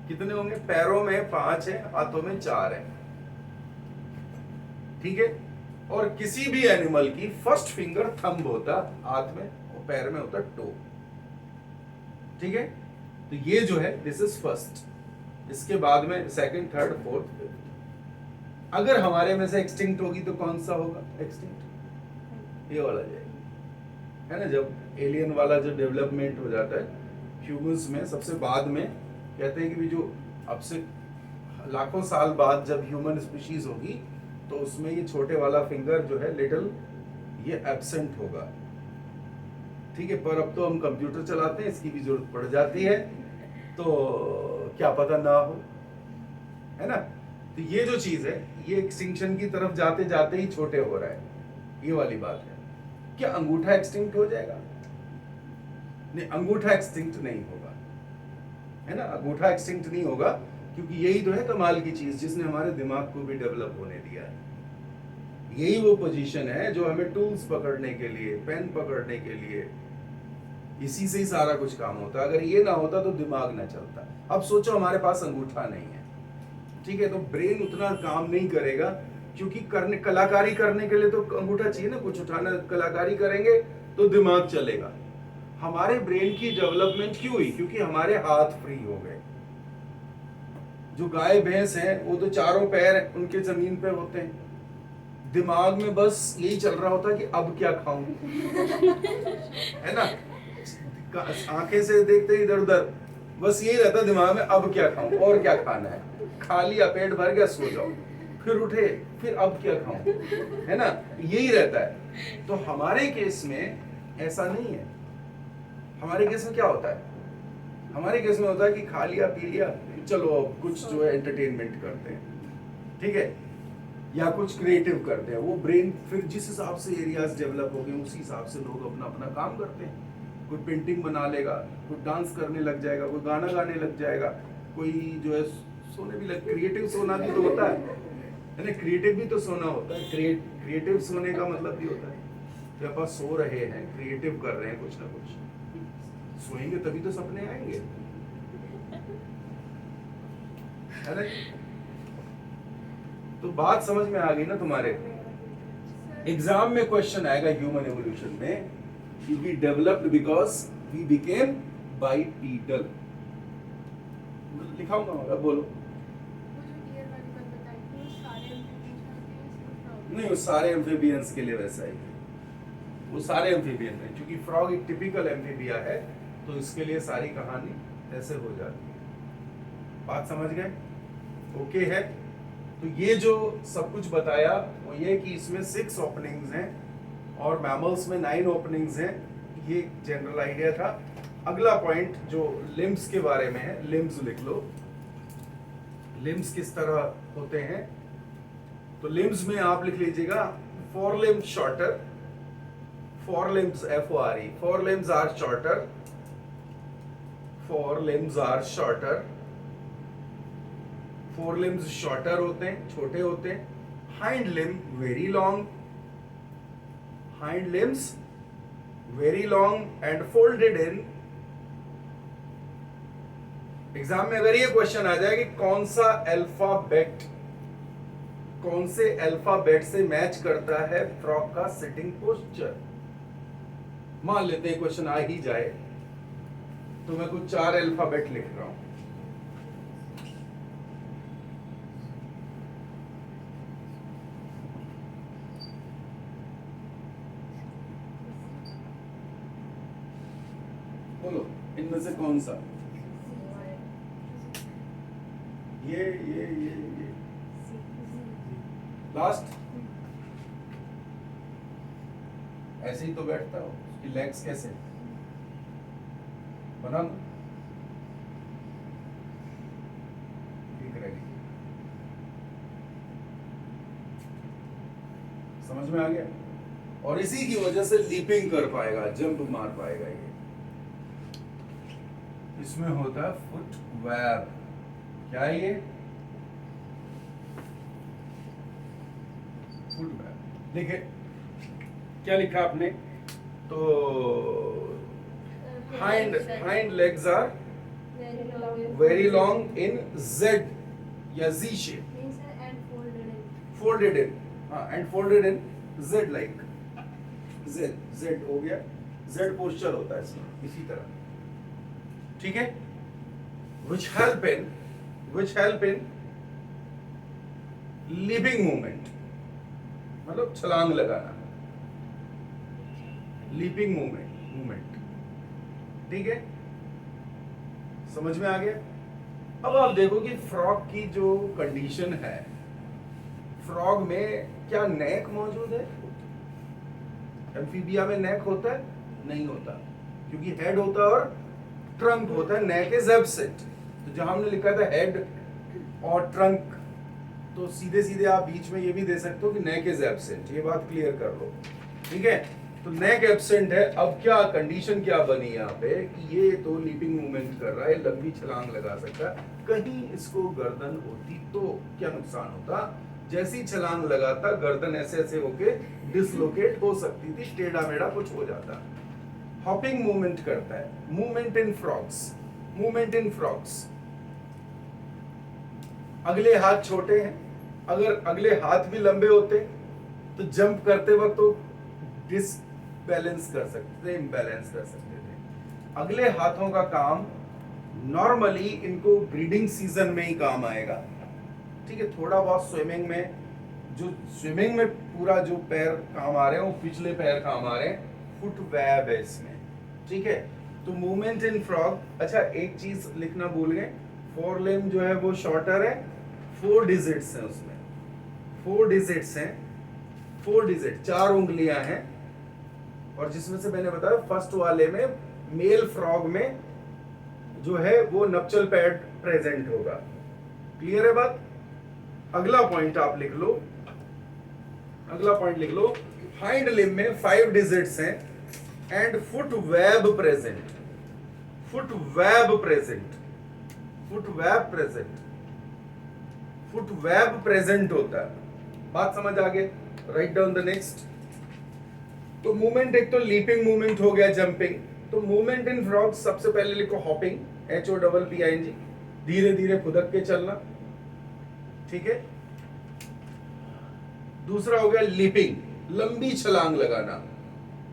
Speaker 1: कितने होंगे? पैरों में 5 है, हाथों में 4 है, ठीक है? और किसी भी एनिमल की फर्स्ट फिंगर थंब होता हाथ में और पैर में होता टो, ठीक है? तो ये जो है दिस इज फर्स्ट, इसके बाद में सेकंड, थर्ड, फोर्थ, फिफ्थ। अगर हमारे में से एक्सटिंक्ट होगी तो कौन सा होगा एक्सटिंक्ट? ये वाला जाएगा, है ना? जब एलियन वाला जो डेवलपमेंट हो जाता है ह्यूमंस में, सबसे बाद में कहते हैं कि भी जो अब से लाखों साल बाद जब ह्यूमन स्पीशीज होगी तो उसमें ये छोटे वाला फिंगर जो है लिटिल, ये एब्सेंट होगा, ठीक है? पर अब तो हम कंप्यूटर चलाते हैं, इसकी भी जरूरत पड़ जाती है, तो क्या पता ना हो, है ना? तो ये जो चीज है ये एक्सटिंक्शन की तरफ जाते जाते ही छोटे हो रहा है, ये वाली बात है। क्या अंगूठा एक्सटिंक्ट हो जाएगा? नहीं, अंगूठा एक्सटिंक्ट नहीं होगा, है ना? अंगूठा एक्सटिंक्ट नहीं होगा, क्योंकि यही तो है कमाल की चीज जिसने हमारे दिमाग को भी डेवलप होने दिया है। यही वो पोजीशन है जो हमें टूल्स पकड़ने के लिए, पेन पकड़ने के लिए, इसी से ही सारा कुछ काम होता है। अगर ये ना होता तो दिमाग ना चलता। अब सोचो हमारे पास अंगूठा नहीं है, ठीक है? तो ब्रेन उतना काम नहीं करेगा, क्योंकि करने, कलाकारी करने के लिए तो अंगूठा चाहिए ना, कुछ उठाना, कलाकारी करेंगे तो दिमाग चलेगा। हमारे ब्रेन की डेवलपमेंट क्यों हुई? क्योंकि हमारे हाथ फ्री हो गए। जो गाय भैंस है वो तो चारों पैर उनके जमीन पे होते हैं, दिमाग में बस यही चल रहा होता है कि अब क्या खाऊं, है ना? आंखें से देखते इधर उधर, बस यही रहता दिमाग में, अब क्या खाऊं और क्या खाना है, खा लिया, पेट भर गया, सो जाओ, फिर उठे, फिर अब क्या खाऊं, है ना? यही रहता है। तो हमारे केस में ऐसा नहीं है। हमारे केस में क्या होता है? हमारे केस में होता है कि खा लिया, पी लिया, चलो अब कुछ जो है एंटरटेनमेंट करते हैं, ठीक है? या कुछ क्रिएटिव करते हैं। वो ब्रेन फिर जिस हिसाब से एरियाज डेवलप हो गए उसी हिसाब से लोग अपना अपना काम करते हैं। कोई पेंटिंग बना लेगा, कोई डांस करने लग जाएगा, कोई गाना गाने लग जाएगा, कोई जो है सोने भी लग। क्रिएटिव सोना भी तो होता है ना? क्रिएटिव भी तो सोना होता है। क्रिएटिव सोने का मतलब भी होता है कि आप सो रहे हैं, क्रिएटिव कर रहे हैं कुछ ना कुछ, सोएंगे तभी तो सपने आएंगे, है ना? तो बात समझ में आ गई ना तुम्हारे? एग्जाम में क्वेश्चन आएगा ह्यूमन एवोल्यूशन में कि we developed because we became bipedal. लिखाऊंगा मैं, बोलो। नहीं, वो सारे एम्फीबियंस के लिए वैसा ही, वो सारे एम्फीबियन है, क्योंकि फ्रॉग एक टिपिकल एम्फीबिया है, तो इसके लिए सारी कहानी ऐसे हो जाती है। बात समझ गए? ओके है? तो ये जो सब कुछ बताया वो ये कि इसमें 6 ओपनिंग्स हैं और मैमल्स में 9 ओपनिंग्स हैं। ये जनरल आइडिया था। अगला पॉइंट जो लिम्स के बारे में है, लिम्स लिख लो। लिम्स किस तरह होते हैं? तो लिम्स में आप लिख लीजिएगा fore limbs shorter, fore limbs FORE, fore limbs are shorter, fore limbs are shorter, fore limbs shorter होते हैं, छोटे होते हैं। Hind limb very long, hind limbs very long and folded in exam में अगर ये क्वेश्चन आ जाए कि कौन से अल्फाबेट से मैच करता है फ्रॉग का सिटिंग पोस्चर, मान लेते हैं क्वेश्चन आ ही जाए, तो मैं कुछ 4 अल्फाबेट लिख रहा हूं। बोलो इनमें से कौन सा, ये लास्ट ऐसे ही तो बैठता हो, उसकी लेग्स कैसे बना दो, ठीक रहेगी। समझ में आ गया? और इसी की वजह से लीपिंग कर पाएगा, जंप मार पाएगा। ये इसमें होता है फुट वेब। क्या है ये? Foot web. लिखे क्या लिखा आपने? तो hind legs are very long in Z या जी शेप, फोल्डेड इन, हाँ, and folded in Z like, Z हो गया, जेड पोस्चर होता है इसमें इसी तरह, ठीक है। which help in leaping movement, मतलब छलांग लगाना, लीपिंग मूवमेंट, ठीक है। समझ में आ गया? अब आप देखो कि फ्रॉग की जो कंडीशन है, फ्रॉग में क्या नेक मौजूद है? एम्फीबिया में नेक होता है? नहीं होता, क्योंकि हेड होता है और ट्रंक होता है, नेक इज एब्सेंट। तो जहां हमने लिखा था हेड और ट्रंक, तो सीधे सीधे आप बीच में ये भी दे सकते हो कि नेक इज एब्सेंट, ये बात क्लियर कर लो, ठीक है। तो नेक एब्सेंट है। अब क्या कंडीशन क्या बनी यहाँ पे कि ये तो लीपिंग मूवमेंट कर रहा है, लंबी छलांग लगा सकता है, कहीं इसको गर्दन होती तो क्या नुकसान होता? जैसी छलांग लगाता गर्दन ऐसे ऐसे होके डिसलोकेट हो सकती थी, टेढ़ा मेढ़ा कुछ हो जाता। हॉपिंग मूवमेंट करता है, मूवमेंट इन फ्रॉग्स। अगले हाथ छोटे हैं, अगर अगले हाथ भी लंबे होते तो जंप करते वक्त तो डिसबैलेंस कर सकते थे, इम्बैलेंस कर सकते थे। अगले हाथों का काम नॉर्मली इनको ब्रीडिंग सीजन में ही काम आएगा, ठीक है। थोड़ा बहुत स्विमिंग में पूरा जो पैर काम आ रहे हैं वो पिछले पैर काम आ रहे हैं, फुट वेब है इसमें, ठीक है। तो मूवमेंट इन फ्रॉग। अच्छा एक चीज लिखना भूल गए, फोर लिम्ब जो है वो शॉर्टर है, 4 डिजिट्स हैं उसमें, 4 डिजिट्स हैं, 4 डिजिट, 4 उंगलियां हैं। और जिसमें से मैंने बताया फर्स्ट वाले में मेल फ्रॉग में जो है वो नप्चल पैड प्रेजेंट होगा। क्लियर है बात? अगला पॉइंट आप लिख लो, हाइंड लिम्ब में 5 डिजिट्स हैं and foot web present, foot web present होता है। बात समझ आ गई? Write down the next. तो मूवमेंट, एक तो लीपिंग मूवमेंट हो गया, जंपिंग। तो मूवमेंट इन फ्रॉग सबसे पहले लिखो हॉपिंग, HOPPING, धीरे धीरे फुदक के चलना, ठीक है। दूसरा हो गया लीपिंग, लंबी छलांग लगाना,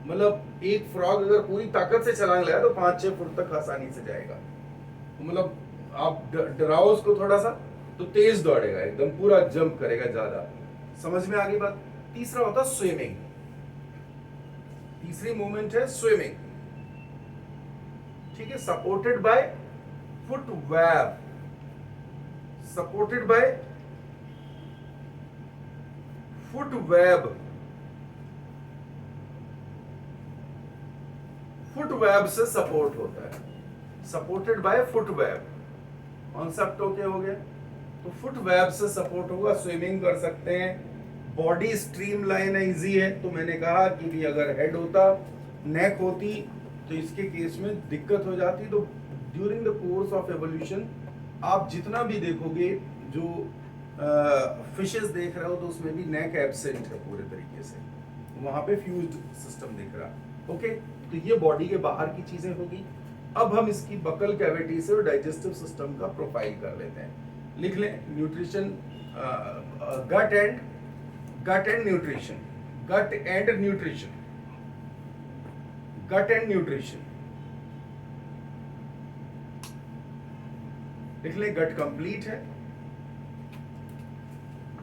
Speaker 1: मतलब एक फ्रॉग अगर पूरी ताकत से छलांग लगाए तो 5-6 फुट तक आसानी से जाएगा। मतलब आप डराओ उसको थोड़ा सा तो तेज दौड़ेगा, एकदम पूरा जंप करेगा ज्यादा। समझ में आ गई बात? तीसरा होता स्विमिंग, तीसरी मूवमेंट है स्विमिंग, ठीक है। Supported by foot web, foot web से सपोर्ट होता है, supported by foot web. Concept okay हो गया? तो फुट वेब से सपोर्ट होगा, स्विमिंग कर सकते हैं, बॉडी स्ट्रीमलाइन है, इजी है। तो मैंने कहा कि भी अगर हेड होता, नेक होती तो इसके केस में दिक्कत हो जाती। तो during the course of evolution आप जितना भी देखोगे, जो फिशेस देख रहे हो तो उसमें भी नेक एब्सेंट है पूरे तरीके से, वहां पे फ्यूज्ड सिस्टम दिख रहा। ओके, तो ये बॉडी के बाहर की चीजें होगी। अब हम इसकी बकल कैविटी से और डाइजेस्टिव सिस्टम का प्रोफाइल कर लेते हैं। लिख लें nutrition, gut and nutrition, gut and nutrition, gut and nutrition. लिख लें गट कंप्लीट है,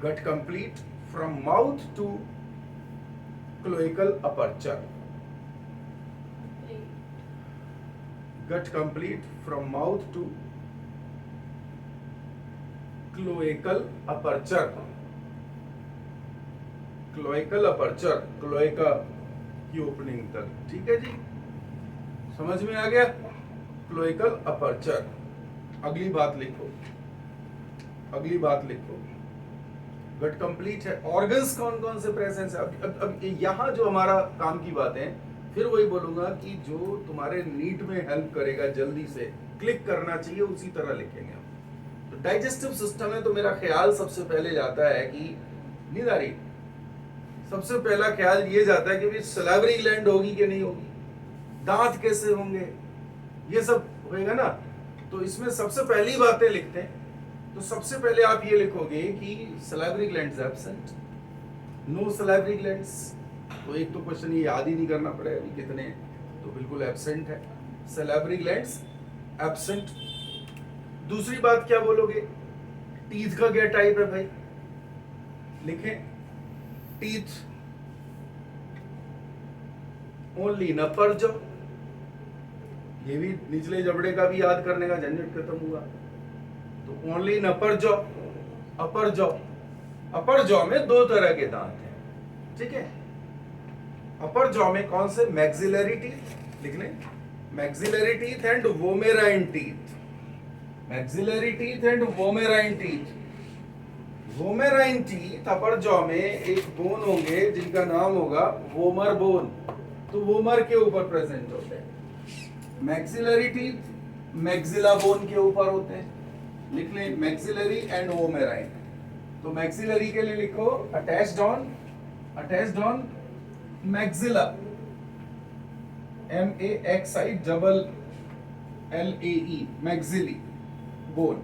Speaker 1: gut complete from mouth to cloacal aperture, gut complete from mouth to cloacal aperture, cloacal aperture, cloaca की ओपनिंग तक। ठीक है जी, समझ में आ गया? Cloacal aperture. अगली बात लिखो, अगली बात लिखो, गट कंप्लीट है। ऑर्गन्स कौन कौन से प्रेजेंस है? अब यहां जो हमारा काम की बातें, फिर वही बोलूंगा कि जो तुम्हारे नीट में हेल्प करेगा, जल्दी से क्लिक करना चाहिए, उसी तरह लिखेंगे हम। तो डाइजेस्टिव सिस्टम है, तो मेरा ख्याल सबसे पहले जाता है कि नींद आ रही, सबसे पहला ख्याल ये जाता है कि भी सलाइवरी ग्लैंड होगी कि नहीं होगी, दांत कैसे होंगे, ये सब होएगा ना। तो इसमें सबसे पहली बातें लिखते हैं, तो सबसे पहले आप ये लिखोगे कि salivary glands absent, no salivary glands. तो एक तो क्वेश्चन ये याद ही नहीं करना पड़ेगा अभी कितने, तो बिल्कुल एब्सेंट है, सलाइवरी ग्लैंड्स एब्सेंट। दूसरी बात क्या बोलोगे? टीथ का क्या टाइप है भाई? लिखें teeth only in upper jaw, ये भी निचले जबड़े का भी याद करने का झंझट खत्म हुआ। तो only in upper jaw, upper jaw, upper jaw में दो तरह के दांत हैं, ठीक है। अपर जॉ में कौन से? मैक्सिलरी टीथ, लिख लें maxillary teeth and vomerine teeth, maxillary teeth and vomerine teeth. Vomerine teeth upper jaw में एक बोन होंगे जिनका नाम होगा वोमर बोन, तो वोमर के ऊपर प्रेजेंट होते हैं। मैक्सिलरी टीथ मैक्सिला बोन के ऊपर होते हैं, लिख लें मैक्सिलरी एंड वोमेराइन। तो मैक्सिलरी के लिए लिखो attached on maxilla, MAXILLAE, maxillae bone.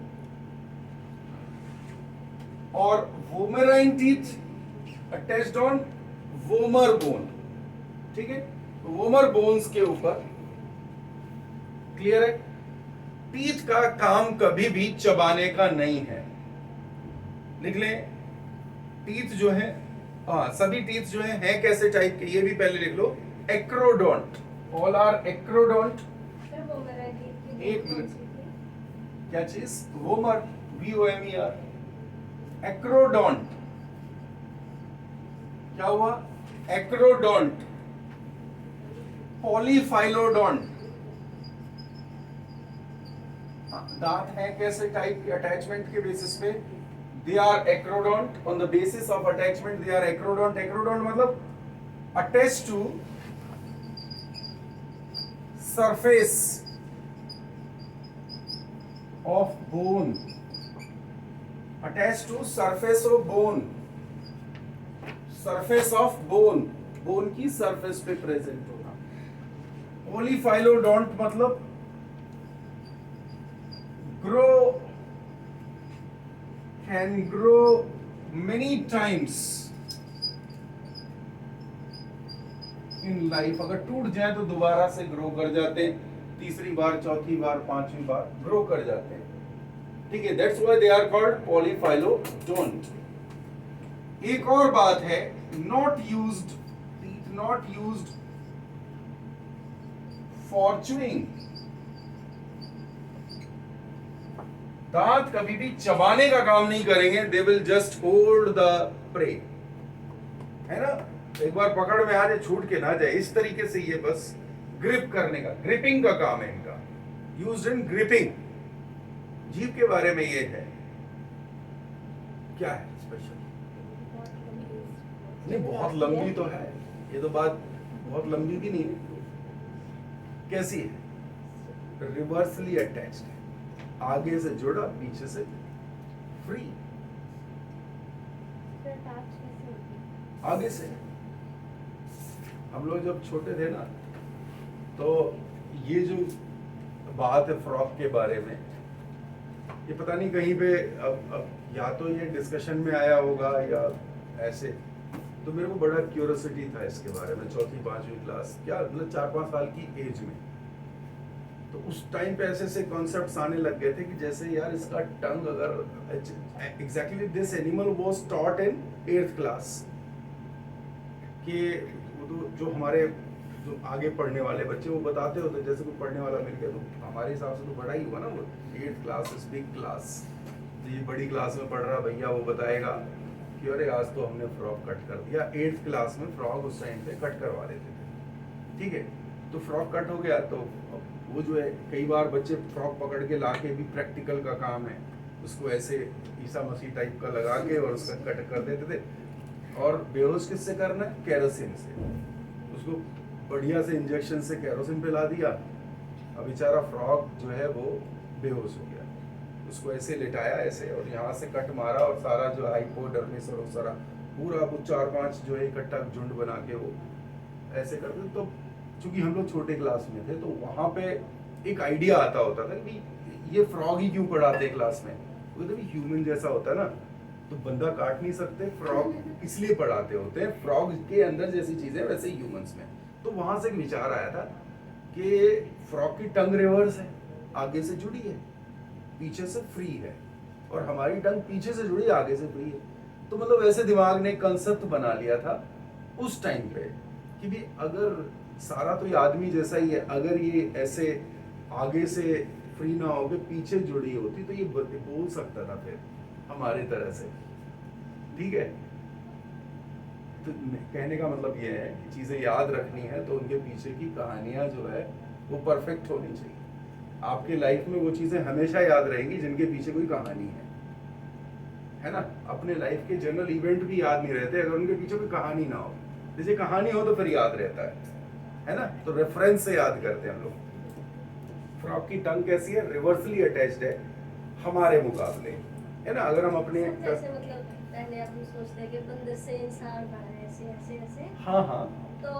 Speaker 1: और vomerine teeth attached on vomer bone, ठीक है, वोमर बोन्स के ऊपर। क्लियर है? टीथ का काम कभी भी चबाने का नहीं है, लिख लें। टीथ जो है, सभी टीथ जो है कैसे टाइप के, ये भी पहले लिख लो, एक्रोडोंट, ऑल आर एक्रोडोंट। एक मिनट, क्या चीज? Vomer, VOMER, acrodont. क्या हुआ? Acrodont, polyphyodont. दांत है कैसे टाइप के? अटैचमेंट के बेसिस पे they are acrodont, on the basis of attachment they are acrodont. Acrodont मतलब attach to surface of bone, attach to surface of bone, surface of bone, bone की surface पे present होना। Polyphyodont मतलब can grow many times in life। अगर टूट जाए तो दोबारा से ग्रो कर जाते हैं, तीसरी बार, चौथी बार, पांचवी बार ग्रो कर जाते हैं, ठीक है। That's why they are called polyphylodont। एक और बात है, not used, teeth not used for chewing। दांत कभी भी चबाने का काम नहीं करेंगे, they will just hold the prey, है ना। एक बार पकड़ में आ जाए, छूट के ना जाए, इस तरीके से ये बस ग्रिप करने का, ग्रिपिंग का काम है इनका, यूज्ड इन ग्रिपिंग। जीभ के बारे में ये है, क्या है स्पेशल? नहीं, बहुत लंबी तो है, ये तो बात बहुत लंबी भी नहीं है। कैसी है? रिवर्सली अटैच्ड है, आगे से जुड़ा, पीछे से फ्री। आगे से हम लोग जब छोटे थे ना, तो ये जो बात है फ्रॉक के बारे में, ये पता नहीं कहीं पे अब या तो ये डिस्कशन में आया होगा या ऐसे, तो मेरे को बड़ा क्यूरियोसिटी था इसके बारे में। चौथी पांचवी क्लास क्या मतलब 4-5 साल की एज में, तो उस टाइम पे ऐसे ऐसे कॉन्सेप्ट्स आने लग गए थे कि जैसे यार इसका टंग अगर exactly this animal was taught in 8th class, कि वो तो जो हमारे जो आगे पढ़ने वाले बच्चे वो बताते होते, जैसे कोई पढ़ने वाला मिल गया तो हमारे हिसाब से तो बड़ा ही हुआ ना, वो 8th class is big class, तो ये बड़ी क्लास में पढ़ रहा भैया वो बताएगा कि अरे आज तो हमने फ्रॉक कट कर दिया। 8th क्लास में फ्रॉक उस टाइम पे कट करवा देते थे, ठीक है, तो फ्रॉक कट हो गया तो वो जो है कई बार बच्चे फ्रॉक पकड़ के ला के भी प्रैक्टिकल का काम है, उसको ऐसे ईसा मसीह टाइप का लगा के और उसका कट कर देते थे। और बेहोश किससे करना है? केरोसिन से, उसको बढ़िया से इंजेक्शन से केरोसिन पिला दिया, अब बेचारा फ्रॉक जो है वो बेहोश हो गया, उसको ऐसे लिटाया ऐसे और यहाँ से कट मारा और सारा जो हाइपोडर्मिस और सारा पूरा वो 4-5 जो है इकट्ठा झुंड बना के वो ऐसे करते। तो चूंकि हम लोग छोटे क्लास में थे तो वहाँ पे एक आइडिया आता होता था कि ये फ्रॉग ही क्यों पढ़ाते क्लास में, वो तो भी ह्यूमन जैसा होता है ना, तो बंदा काट नहीं सकते, फ्रॉग इसलिए पढ़ाते होते हैं, फ्रॉग के अंदर जैसी चीजें वैसे ह्यूमंस में। तो वहां से एक विचार आया था कि फ्रॉग की टंग रिवर्स है, आगे से जुड़ी है पीछे से फ्री है, और हमारी टंग पीछे से जुड़ी आगे से फ्री है। तो मतलब ऐसे दिमाग ने कंसेप्ट बना लिया था उस टाइम पे कि भी अगर सारा तो ये आदमी जैसा ही है, अगर ये ऐसे आगे से फ्री ना होके पीछे जुड़ी होती तो ये बोल सकता था फिर हमारी तरह से, ठीक है। तो कहने का मतलब ये है कि चीजें याद रखनी है तो उनके पीछे की कहानियां जो है वो परफेक्ट होनी चाहिए। आपके लाइफ में वो चीजें हमेशा याद रहेंगी जिनके पीछे कोई कहानी है ना। अपने लाइफ के जनरल इवेंट भी याद नहीं रहते अगर उनके पीछे कोई कहानी ना हो, जैसे कहानी हो तो फिर याद रहता है ना। तो रेफरेंस से याद करते हैं हम लोग। फ्रॉग की टंग कैसी है? रिवर्सली अटैच्ड है हमारे मुकाबले, है ना। अगर हम अपने
Speaker 2: मतलब पहले आप सोचते हैं कि बंदर से इंसान बना है ऐसे ऐसे ऐसे,
Speaker 1: हाँ
Speaker 2: तो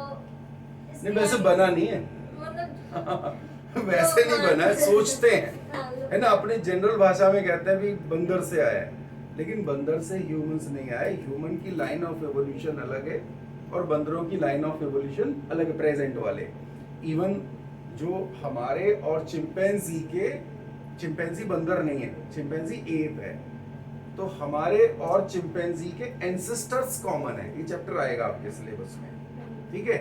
Speaker 1: नहीं वैसे बना नहीं है
Speaker 2: मतलब
Speaker 1: वैसे नहीं बना है, सोचते हैं, है ना। अपने जनरल भाषा में कहते हैं भी बंदर से आया है, लेकिन बंदर से ह्यूमंस नहीं आए। ह्यूमन की लाइन ऑफ एवोल्यूशन अलग है और बंदरों की लाइन ऑफ एवोल्यूशन अलग है, प्रेजेंट वाले। इवन जो हमारे और चिंपैंजी के, चिंपैंजी बंदर नहीं है, चिंपैंजी एप है, तो हमारे और चिंपैंजी के एंसेस्टर्स कॉमन है। ये चैप्टर आएगा आपके सिलेबस में, ठीक है।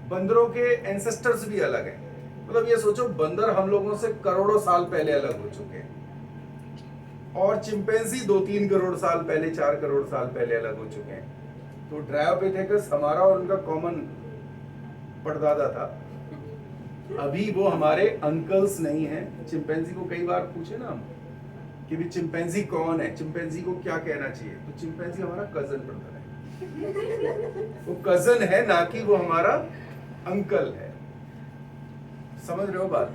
Speaker 1: बंदरों के एंसेस्टर्स भी अलग हैं, मतलब ये सोचो बंदर हम लोगों से करोड़ों साल पहले अलग हो चुके हैं और चिंपैंजी 2-3 करोड़ साल पहले, 4 करोड़ साल पहले अलग हो चुके हैं। तो ड्रायोपिथेकस हमारा और उनका कॉमन परदादा था, अभी वो हमारे अंकल्स नहीं है। चिंपैंजी को कई बार पूछे ना हम कि भी चिंपैंजी कौन है, चिंपैंजी को क्या कहना चाहिए, तो चिंपैंजी हमारा कजन ब्रदर है, वो कजन है ना कि वो हमारा अंकल है। समझ रहे हो बात?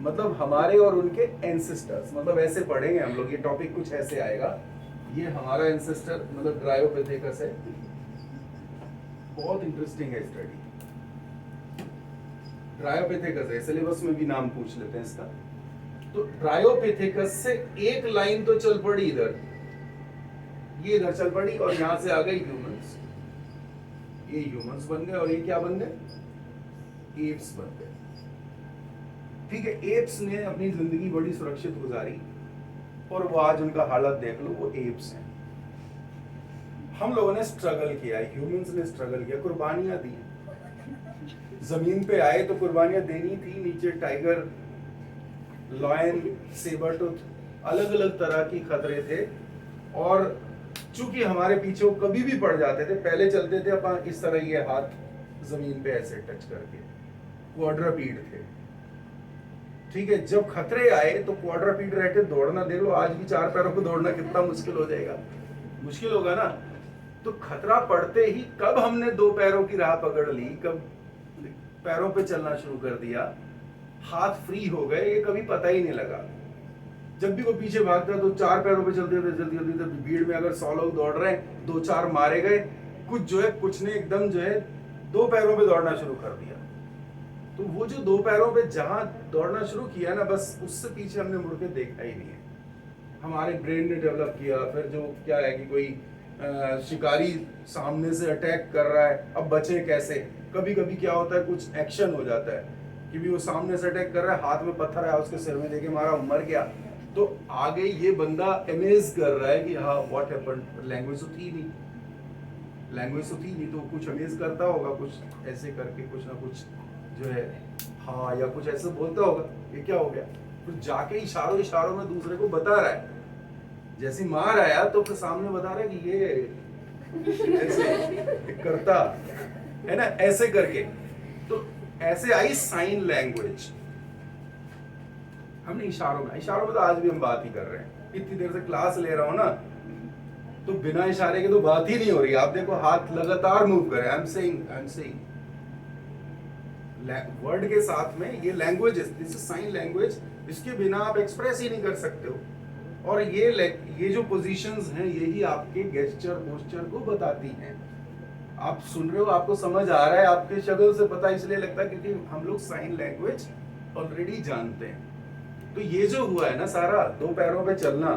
Speaker 1: मतलब हमारे और उनके एंसेस्टर्स, मतलब ऐसे पढ़ेंगे हम लोग, ये टॉपिक कुछ ऐसे आएगा। ये हमारा एंसेस्टर मतलब ड्रायोपिथेकस है, बहुत इंटरेस्टिंग है स्टडी। ड्रायोपिथेकस है, सिलेबस में भी नाम पूछ लेते हैं इसका। तो ड्रायोपिथेकस से एक लाइन तो चल पड़ी इधर, ये इधर चल पड़ी और यहां से आ गई ह्यूमंस। ये ह्यूमंस बन गए और ये क्या बन गए? एप्स बन गए, ठीक है। एप्स ने अपनी जिंदगी बड़ी सुरक्षित गुजारी और वो आज उनका हालत देख लो, वो एप्स हैं। हम लोगों ने स्ट्रगल किया, ह्यूमंस ने स्ट्रगल किया, कुर्बानियां दी। जमीन पे आए तो कुर्बानियां देनी थी। नीचे टाइगर, लॉयन, सेबर टूथ, अलग अलग तरह की खतरे थे और चूंकि हमारे पीछे वो कभी भी पड़ जाते थे, पहले चलते थे अपन इस तरह, ये हाथ जमीन पे ऐसे टच करके, क्वाड्रपीड थे, ठीक है। जब खतरे आए तो क्वाड्रपीड रहते दौड़ना, देख लो आज भी 4 पैरों पे दौड़ना कितना मुश्किल हो जाएगा, मुश्किल होगा ना। तो खतरा पड़ते ही कब हमने 2 पैरों की राह पकड़ ली, कब पैरों पे चलना शुरू कर दिया, हाथ फ्री हो गए, ये कभी पता ही नहीं लगा। जब भी वो पीछे भागता तो 4 पैरों पे चलते थे, जल्दी जल्दी। जब भीड़ में अगर 100 लोग दौड़ रहे हैं, 2-4 मारे गए, कुछ जो है कुछ ने एकदम जो है 2 पैरों पे दौड़ना शुरू कर दिया। तो वो जो दो पैरों पे जहां दौड़ना शुरू किया ना, बस उससे पीछे हमने मुड़ के देखा ही नहीं है। हमारे ब्रेन ने डेवलप किया। फिर जो क्या है कि कोई शिकारी सामने से अटैक कर रहा है, अब बचे कैसे। कभी कभी क्या होता है, कुछ एक्शन हो जाता है कि भी वो सामने से अटैक कर रहा है, हाथ में पत्थर है, उसके सिर में देके मारा, मर गया। तो आगे ये बंदा अमेज कर रहा है कि हाँ व्हाट हैपेंड, लैंग्वेज तो थी नहीं, लैंग्वेज तो थी नहीं, तो कुछ अमेज करता होगा, कुछ ऐसे करके कुछ ना कुछ जो है हाँ या कुछ ऐसे बोलता होगा, ये क्या हो गया। फिर जाके इशारों इशारों में दूसरे को बता रहा है। जैसे मार आया तो फिर सामने बता रहा है कि ये ऐसे करता है ना, ऐसे करके। तो ऐसे आई साइन लैंग्वेज। हमने इशारों में तो आज भी हम बात ही कर रहे हैं। इतनी देर से क्लास ले रहा हूं ना, तो बिना इशारे के तो बात ही नहीं हो रही। आप देखो हाथ लगातार मूव करे, आई एम सेइंग वर्ड के साथ में ये language, this is sine language. इसके बिना आप एक्सप्रेस ही नहीं कर सकते हो। और ये जो पोजीशंस हैं, यही आपके गेस्चर पोस्चर को बताती हैं। आप सुन रहे हो, आपको समझ आ रहा है, आपके शक्ल से पता इसलिए लगता है क्योंकि हम लोग साइन लैंग्वेज ऑलरेडी जानते हैं। तो ये जो हुआ है ना सारा, दो पैरों पे चलना,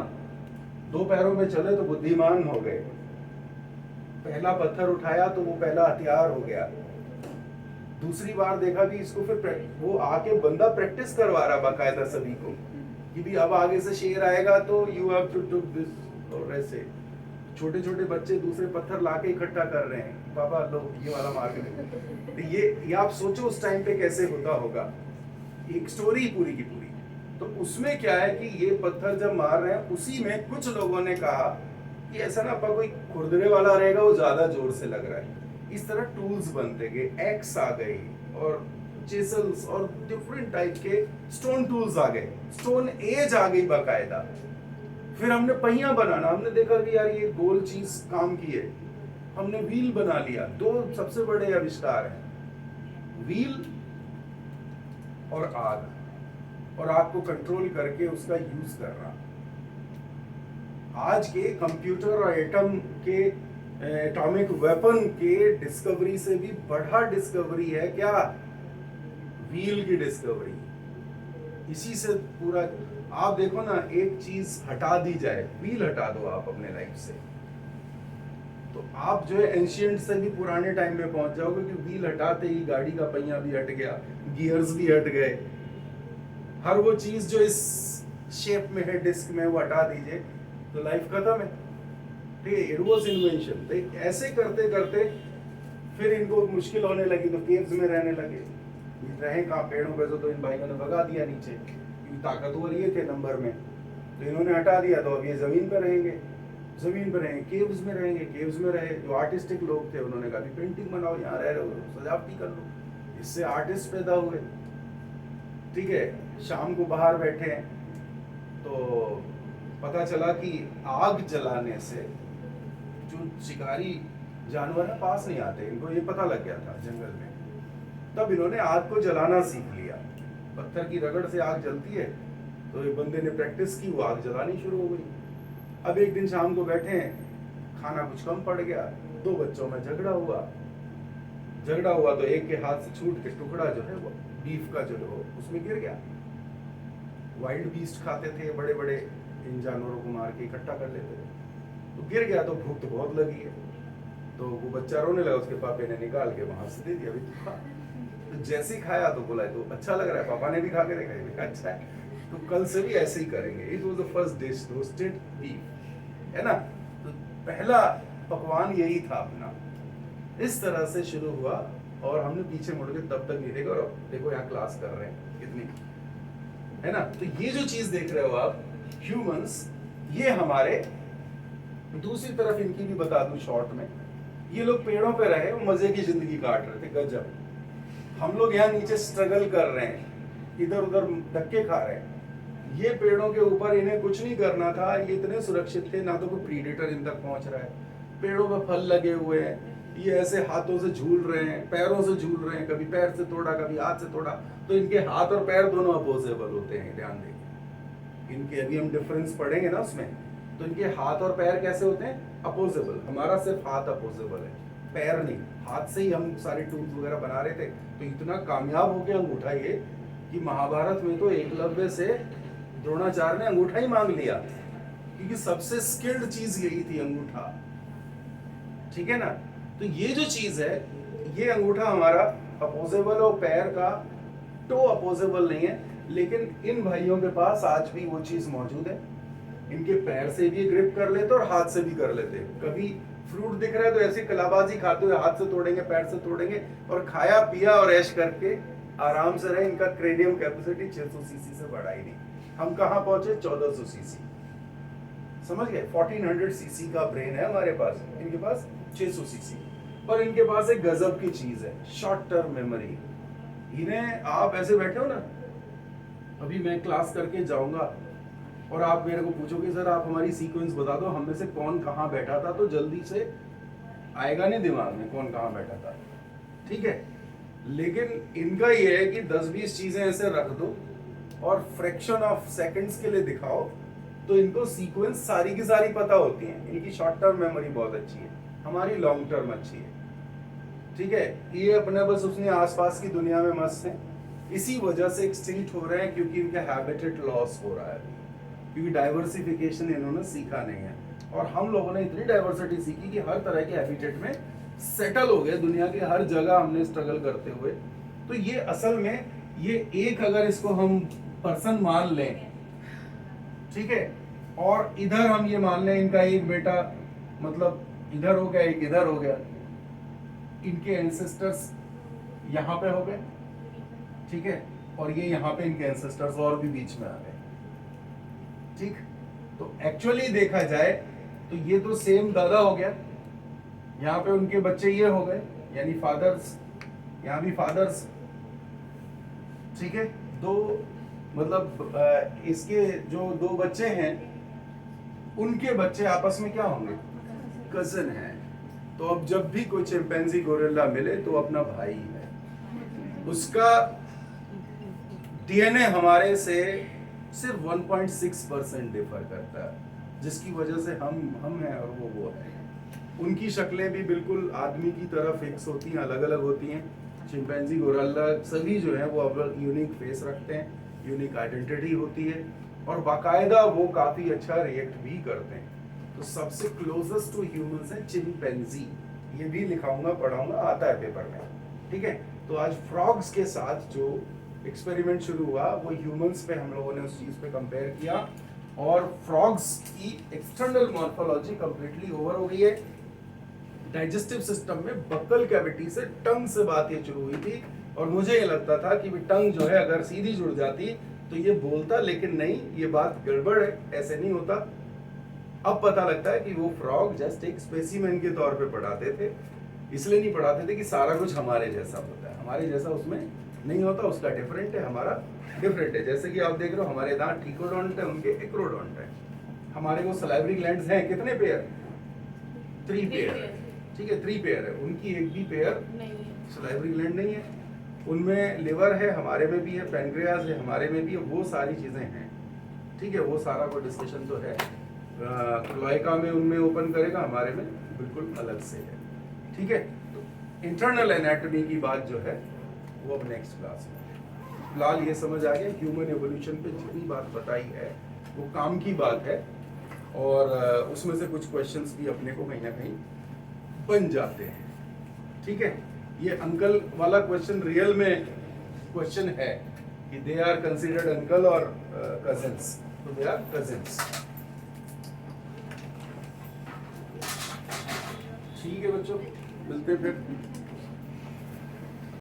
Speaker 1: दो पैरों पे चले तो बुद्धिमान हो गए। पहला पत्थर उठाया तो वो पहला हथियार हो गया। दूसरी बार देखा कि इसको, फिर वो आके बंदा प्रैक्टिस करवा रहा बाकायदा सभी को कि भी अब आगे से शेर आएगा तो you have to do this. और ऐसे छोटे छोटे बच्चे दूसरे पत्थर लाके इकट्ठा कर रहे हैं, पापा लो ये वाला मार के देखो। तो ये आप सोचो उस टाइम पे कैसे होता होगा। एक स्टोरी पूरी की पूरी। तो उसमें क्या है कि ये पत्थर जब मार रहे हैं, उसी में कुछ लोगों ने कहा कि ऐसा ना कोई खुरदरे वाला रहेगा, वो ज्यादा जोर से लग रहा है। इस तरह टूल्स बनते गए, एक्स आ गई और चिसल्स और डिफरेंट टाइप के स्टोन टूल्स आ गए, स्टोन एज आ गई बाकायदा। फिर हमने पहिया बनाना, हमने देखा कि यार ये गोल चीज काम की है, हमने व्हील बना लिया। दो सबसे बड़े आविष्कार हैं, व्हील और आग, और आग को कंट्रोल करके उसका यूज करना। आज के कंप्यूटर और एटम के एटॉमिक वेपन के डिस्कवरी से भी बड़ा डिस्कवरी है क्या, व्हील की डिस्कवरी। इसी से पूरा, आप देखो ना, एक चीज हटा दी जाए, व्हील हटा दो आप अपने लाइफ से, तो आप जो है एंशिएंट से भी पुराने टाइम में पहुंच जाओगे, क्योंकि व्हील हटाते ही गाड़ी का पहिया भी हट गया, गियर्स भी हट गए, हर वो चीज जो इस शेप में है डिस्क में, वो हटा दीजिए तो लाइफ खत्म है। ठीक है, इट वाज इन्वेंशन। तो ऐसे करते करते फिर इनको मुश्किल होने लगी, तो केव्स में रहने लगे। रहे कहाँ, पेड़ों पे, तो इन भाइयों ने भगा दिया नीचे, क्योंकि ताकतवर ये थे नंबर में, तो इन्होंने हटा दिया। तो अब ये जमीन पे रहेंगे, जमीन पे रहेंगे, केव्स में रहेंगे, केव्स में रहे। जो आर्टिस्टिक लोग थे उन्होंने कहा कि पेंटिंग बनाओ, यहाँ रह रहे हो सजावटी कर लो। इससे आर्टिस्ट पैदा हुए। ठीक है, शाम को बाहर बैठे हैं तो पता चला कि आग जलाने से जो शिकारी जानवर है पास नहीं आते, इनको ये पता लग गया था जंगल में। तब इन्होंने आग को जलाना सीख लिया। पत्थर की रगड़ से आग जलती है, तो एक बंदे ने प्रैक्टिस की, वो आग जलानी शुरू हो गई। अब एक दिन शाम को बैठे हैं, खाना कुछ कम पड़ गया, दो बच्चों में झगड़ा हुआ तो एक के हाथ से छूट के टुकड़ा जो है वो बीफ का जो है वो उसमें गिर गया। वाइल्ड बीस्ट खाते थे, बड़े बड़े इन जानवरों को मार के इकट्ठा कर लेते थे, तो गिर गया। तो भूख तो बहुत लगी है, तो वो बच्चा रोने लगा, उसके पापा ने निकाल के वहां से दे दिया, अभी तो खा। तो जैसे ही खाया तो बोला तो अच्छा लग रहा है, पापा ने भी खा के देखा, ये भी अच्छा है, तो कल से भी ऐसे ही करेंगे। It was the first dish, roasted beef, है ना। तो पहला पकवान यही था अपना। इस तरह से शुरू हुआ, और हमने पीछे मुड़ के तब तक नहीं देखा। और देखो यहाँ क्लास कर रहे हैं कितनी, है ना। तो ये जो चीज देख रहे हो आप, ह्यूमंस, ये हमारे, दूसरी तरफ इनकी भी बता दूं शॉर्ट में, ये लोग पेड़ों पे रहे, वो मजे की जिंदगी काट रहे थे, गजब। हम लोग यहाँ नीचे स्ट्रगल कर रहे हैं, इधर उधर धक्के खा रहे हैं। ये पेड़ों के ऊपर इन्हें कुछ नहीं करना था, ये इतने सुरक्षित थे, ना तो कोई प्रीडेटर इन तक पहुंच रहा है, पेड़ों पे फल लगे हुए हैं, ये ऐसे हाथों से झूल रहे हैं, पैरों से झूल रहे हैं, कभी पैर से तोड़ा, कभी हाथ से तोड़ा। तो इनके हाथ और पैर दोनों अपोजेबल होते हैं, ध्यान देंगे इनके, अभी हम डिफरेंस पढ़ेंगे ना उसमें। तो इनके हाथ और पैर कैसे होते हैं, अपोजेबल। हमारा सिर्फ हाथ अपोजेबल है, पैर नहीं, हाथ से ही हम सारे टूल्स वगैरह बना रहे थे। तो इतना कामयाब हो गया अंगूठा ये कि महाभारत में तो एकलव्य से द्रोणाचार्य ने अंगूठा ही मांग लिया, क्योंकि सबसे स्किल्ड चीज यही थी अंगूठा। ठीक है ना? तो ये जो चीज है, ये अंगूठा हमारा अपोजेबल और पैर का टो अपोजेबल नहीं है, लेकिन इन भाइयों के पास आज भी वो चीज मौजूद है। इनके पैर से भी ग्रिप कर लेते और हाथ से भी कर लेते। कभी फ्रूट दिख रहा है तो ऐसी कलाबाजी खाते हुए हाथ से तोड़ेंगे, पैर से तोड़ेंगे, और खाया पिया और ऐश करके आराम से रहे। इनका क्रेनियम कैपेसिटी 600 सीसी से बढ़ा ही नहीं। हम कहाँ पहुंचे? 1400 सीसी। समझ गए? 1400 सीसी का ब्रेन है हमारे पास, इनके पास 600 सीसी। और इनके पास एक गजब की चीज है, शॉर्ट टर्म मेमोरी। इन्हें आप ऐसे बैठे हो ना, अभी मैं क्लास करके जाऊंगा और आप मेरे को पूछोगे सर आप हमारी सीक्वेंस बता दो, हम में से कौन कहाँ बैठा था, तो जल्दी से आएगा नहीं दिमाग में कौन कहाँ बैठा था। ठीक है? लेकिन इनका ये है कि 10-20 चीजें ऐसे रख दो और फ्रैक्शन ऑफ सेकंड्स के लिए दिखाओ, तो इनको सीक्वेंस सारी की सारी पता होती है। इनकी शॉर्ट टर्म मेमोरी बहुत अच्छी है, हमारी लॉन्ग टर्म अच्छी है। ठीक है? ये अपने बस उसने आसपास की दुनिया में मस्त है, इसी वजह से एक्सटिंक्ट हो रहे हैं, क्योंकि इनका हैबिटेट लॉस हो रहा है, क्योंकि डाइवर्सिफिकेशन इन्होंने सीखा नहीं है। और हम लोगों ने इतनी डाइवर्सिटी सीखी कि हर तरह के हैबिटेट में सेटल हो गए, दुनिया की हर जगह हमने स्ट्रगल करते हुए। तो ये असल में ये एक, अगर इसको हम पर्सन मान लें, ठीक है, और इधर हम ये मान लें इनका एक बेटा मतलब इधर हो गया, एक इधर हो गया, इनके एंसेस्टर्स यहाँ पे हो गए, ठीक है, और ये यहाँ पे इनके एंसेस्टर्स और भी बीच में आ गए। ठीक? तो एक्चुअली देखा जाए तो ये तो सेम दादा हो गया, यहाँ पे उनके बच्चे ये हो गए, यानी फादर्स, यहाँ भी फादर्स। ठीक है? दो मतलब इसके जो दो बच्चे हैं उनके बच्चे आपस में क्या होंगे? कजन हैं। तो अब जब भी कोई चिंपैंजी गोरिल्ला मिले तो अपना भाई है, उसका डीएनए हमारे से सिर्फ 1.6% डिफर करता है, जिसकी वजह से हम हैं और वो है। उनकी शक्लें भी बिल्कुल आदमी की तरह फिक्स होती हैं, अलग अलग होती हैं। चिंपैंजी गोरिल्ला सभी जो है वो अब यूनिक फेस रखते हैं, यूनिक आइडेंटिटी होती है, और बाकायदा वो काफी अच्छा रिएक्ट भी करते हैं। तो सबसे क्लोजेस्ट टू ह्यूमंस है चिंपैंजी। ये भी लिखाऊंगा, पढ़ाऊंगा, आता है पेपर में। ठीक है? तो आज फ्रॉग्स के साथ जो एक्सपेरिमेंट शुरू हुआ वो ह्यूमंस पे हम लोगों ने उस चीज पे कंपेयर किया, और फ्रॉग्स की एक्सटर्नल मॉर्फोलॉजी कंप्लीटली ओवर हो गई है। डाइजेस्टिव सिस्टम में बक्कल कैविटी से टंग से बात ये शुरू हुई थी, और मुझे ये लगता था कि टंग जो है अगर सीधी जुड़ जाती तो ये बोलता, लेकिन नहीं, ये बात गड़बड़ है, ऐसे नहीं होता। अब पता लगता है कि वो फ्रॉग जस्ट एक स्पेसिमेन के तौर पे पढ़ाते थे, इसलिए नहीं पढ़ाते थे कि सारा कुछ हमारे जैसा होता है, हमारे जैसा उसमें नहीं होता, उसका डिफरेंट है, हमारा डिफरेंट है। जैसे कि आप देख रहे हो हमारे दांत ट्रिकोडोंट है, उनके एक्रोडोंट है। हमारे वो सलाइवरी ग्लैंड्स हैं कितने पेयर? 3 पेयर। ठीक है, 3 पेयर है, उनकी एक भी पेयर सलाइवरी ग्लैंड नहीं है। उनमें लिवर है, हमारे में भी है, पैनक्रियाज है, हमारे में भी है, वो सारी चीजें हैं। ठीक है? वो सारा कोई डिस्कशन तो है, क्लोएका में उनमें ओपन करेगा, हमारे में बिल्कुल अलग से है। ठीक है? तो इंटरनल एनाटॉमी की बात जो है वो अब नेक्स्ट क्लास में। फिलहाल ये समझ आ गया ह्यूमन एवोल्यूशन पे जितनी बात बताई है वो काम की बात है, और उसमें से कुछ क्वेश्चंस भी अपने को कहीं ना कहीं बन जाते हैं। ठीक है? ये अंकल वाला क्वेश्चन रियल में क्वेश्चन है कि दे आर कंसिडर्ड अंकल और कजिन्स, तो दे आर कजिन्स। ठीक है बच्चों, मिलते हैं फिर।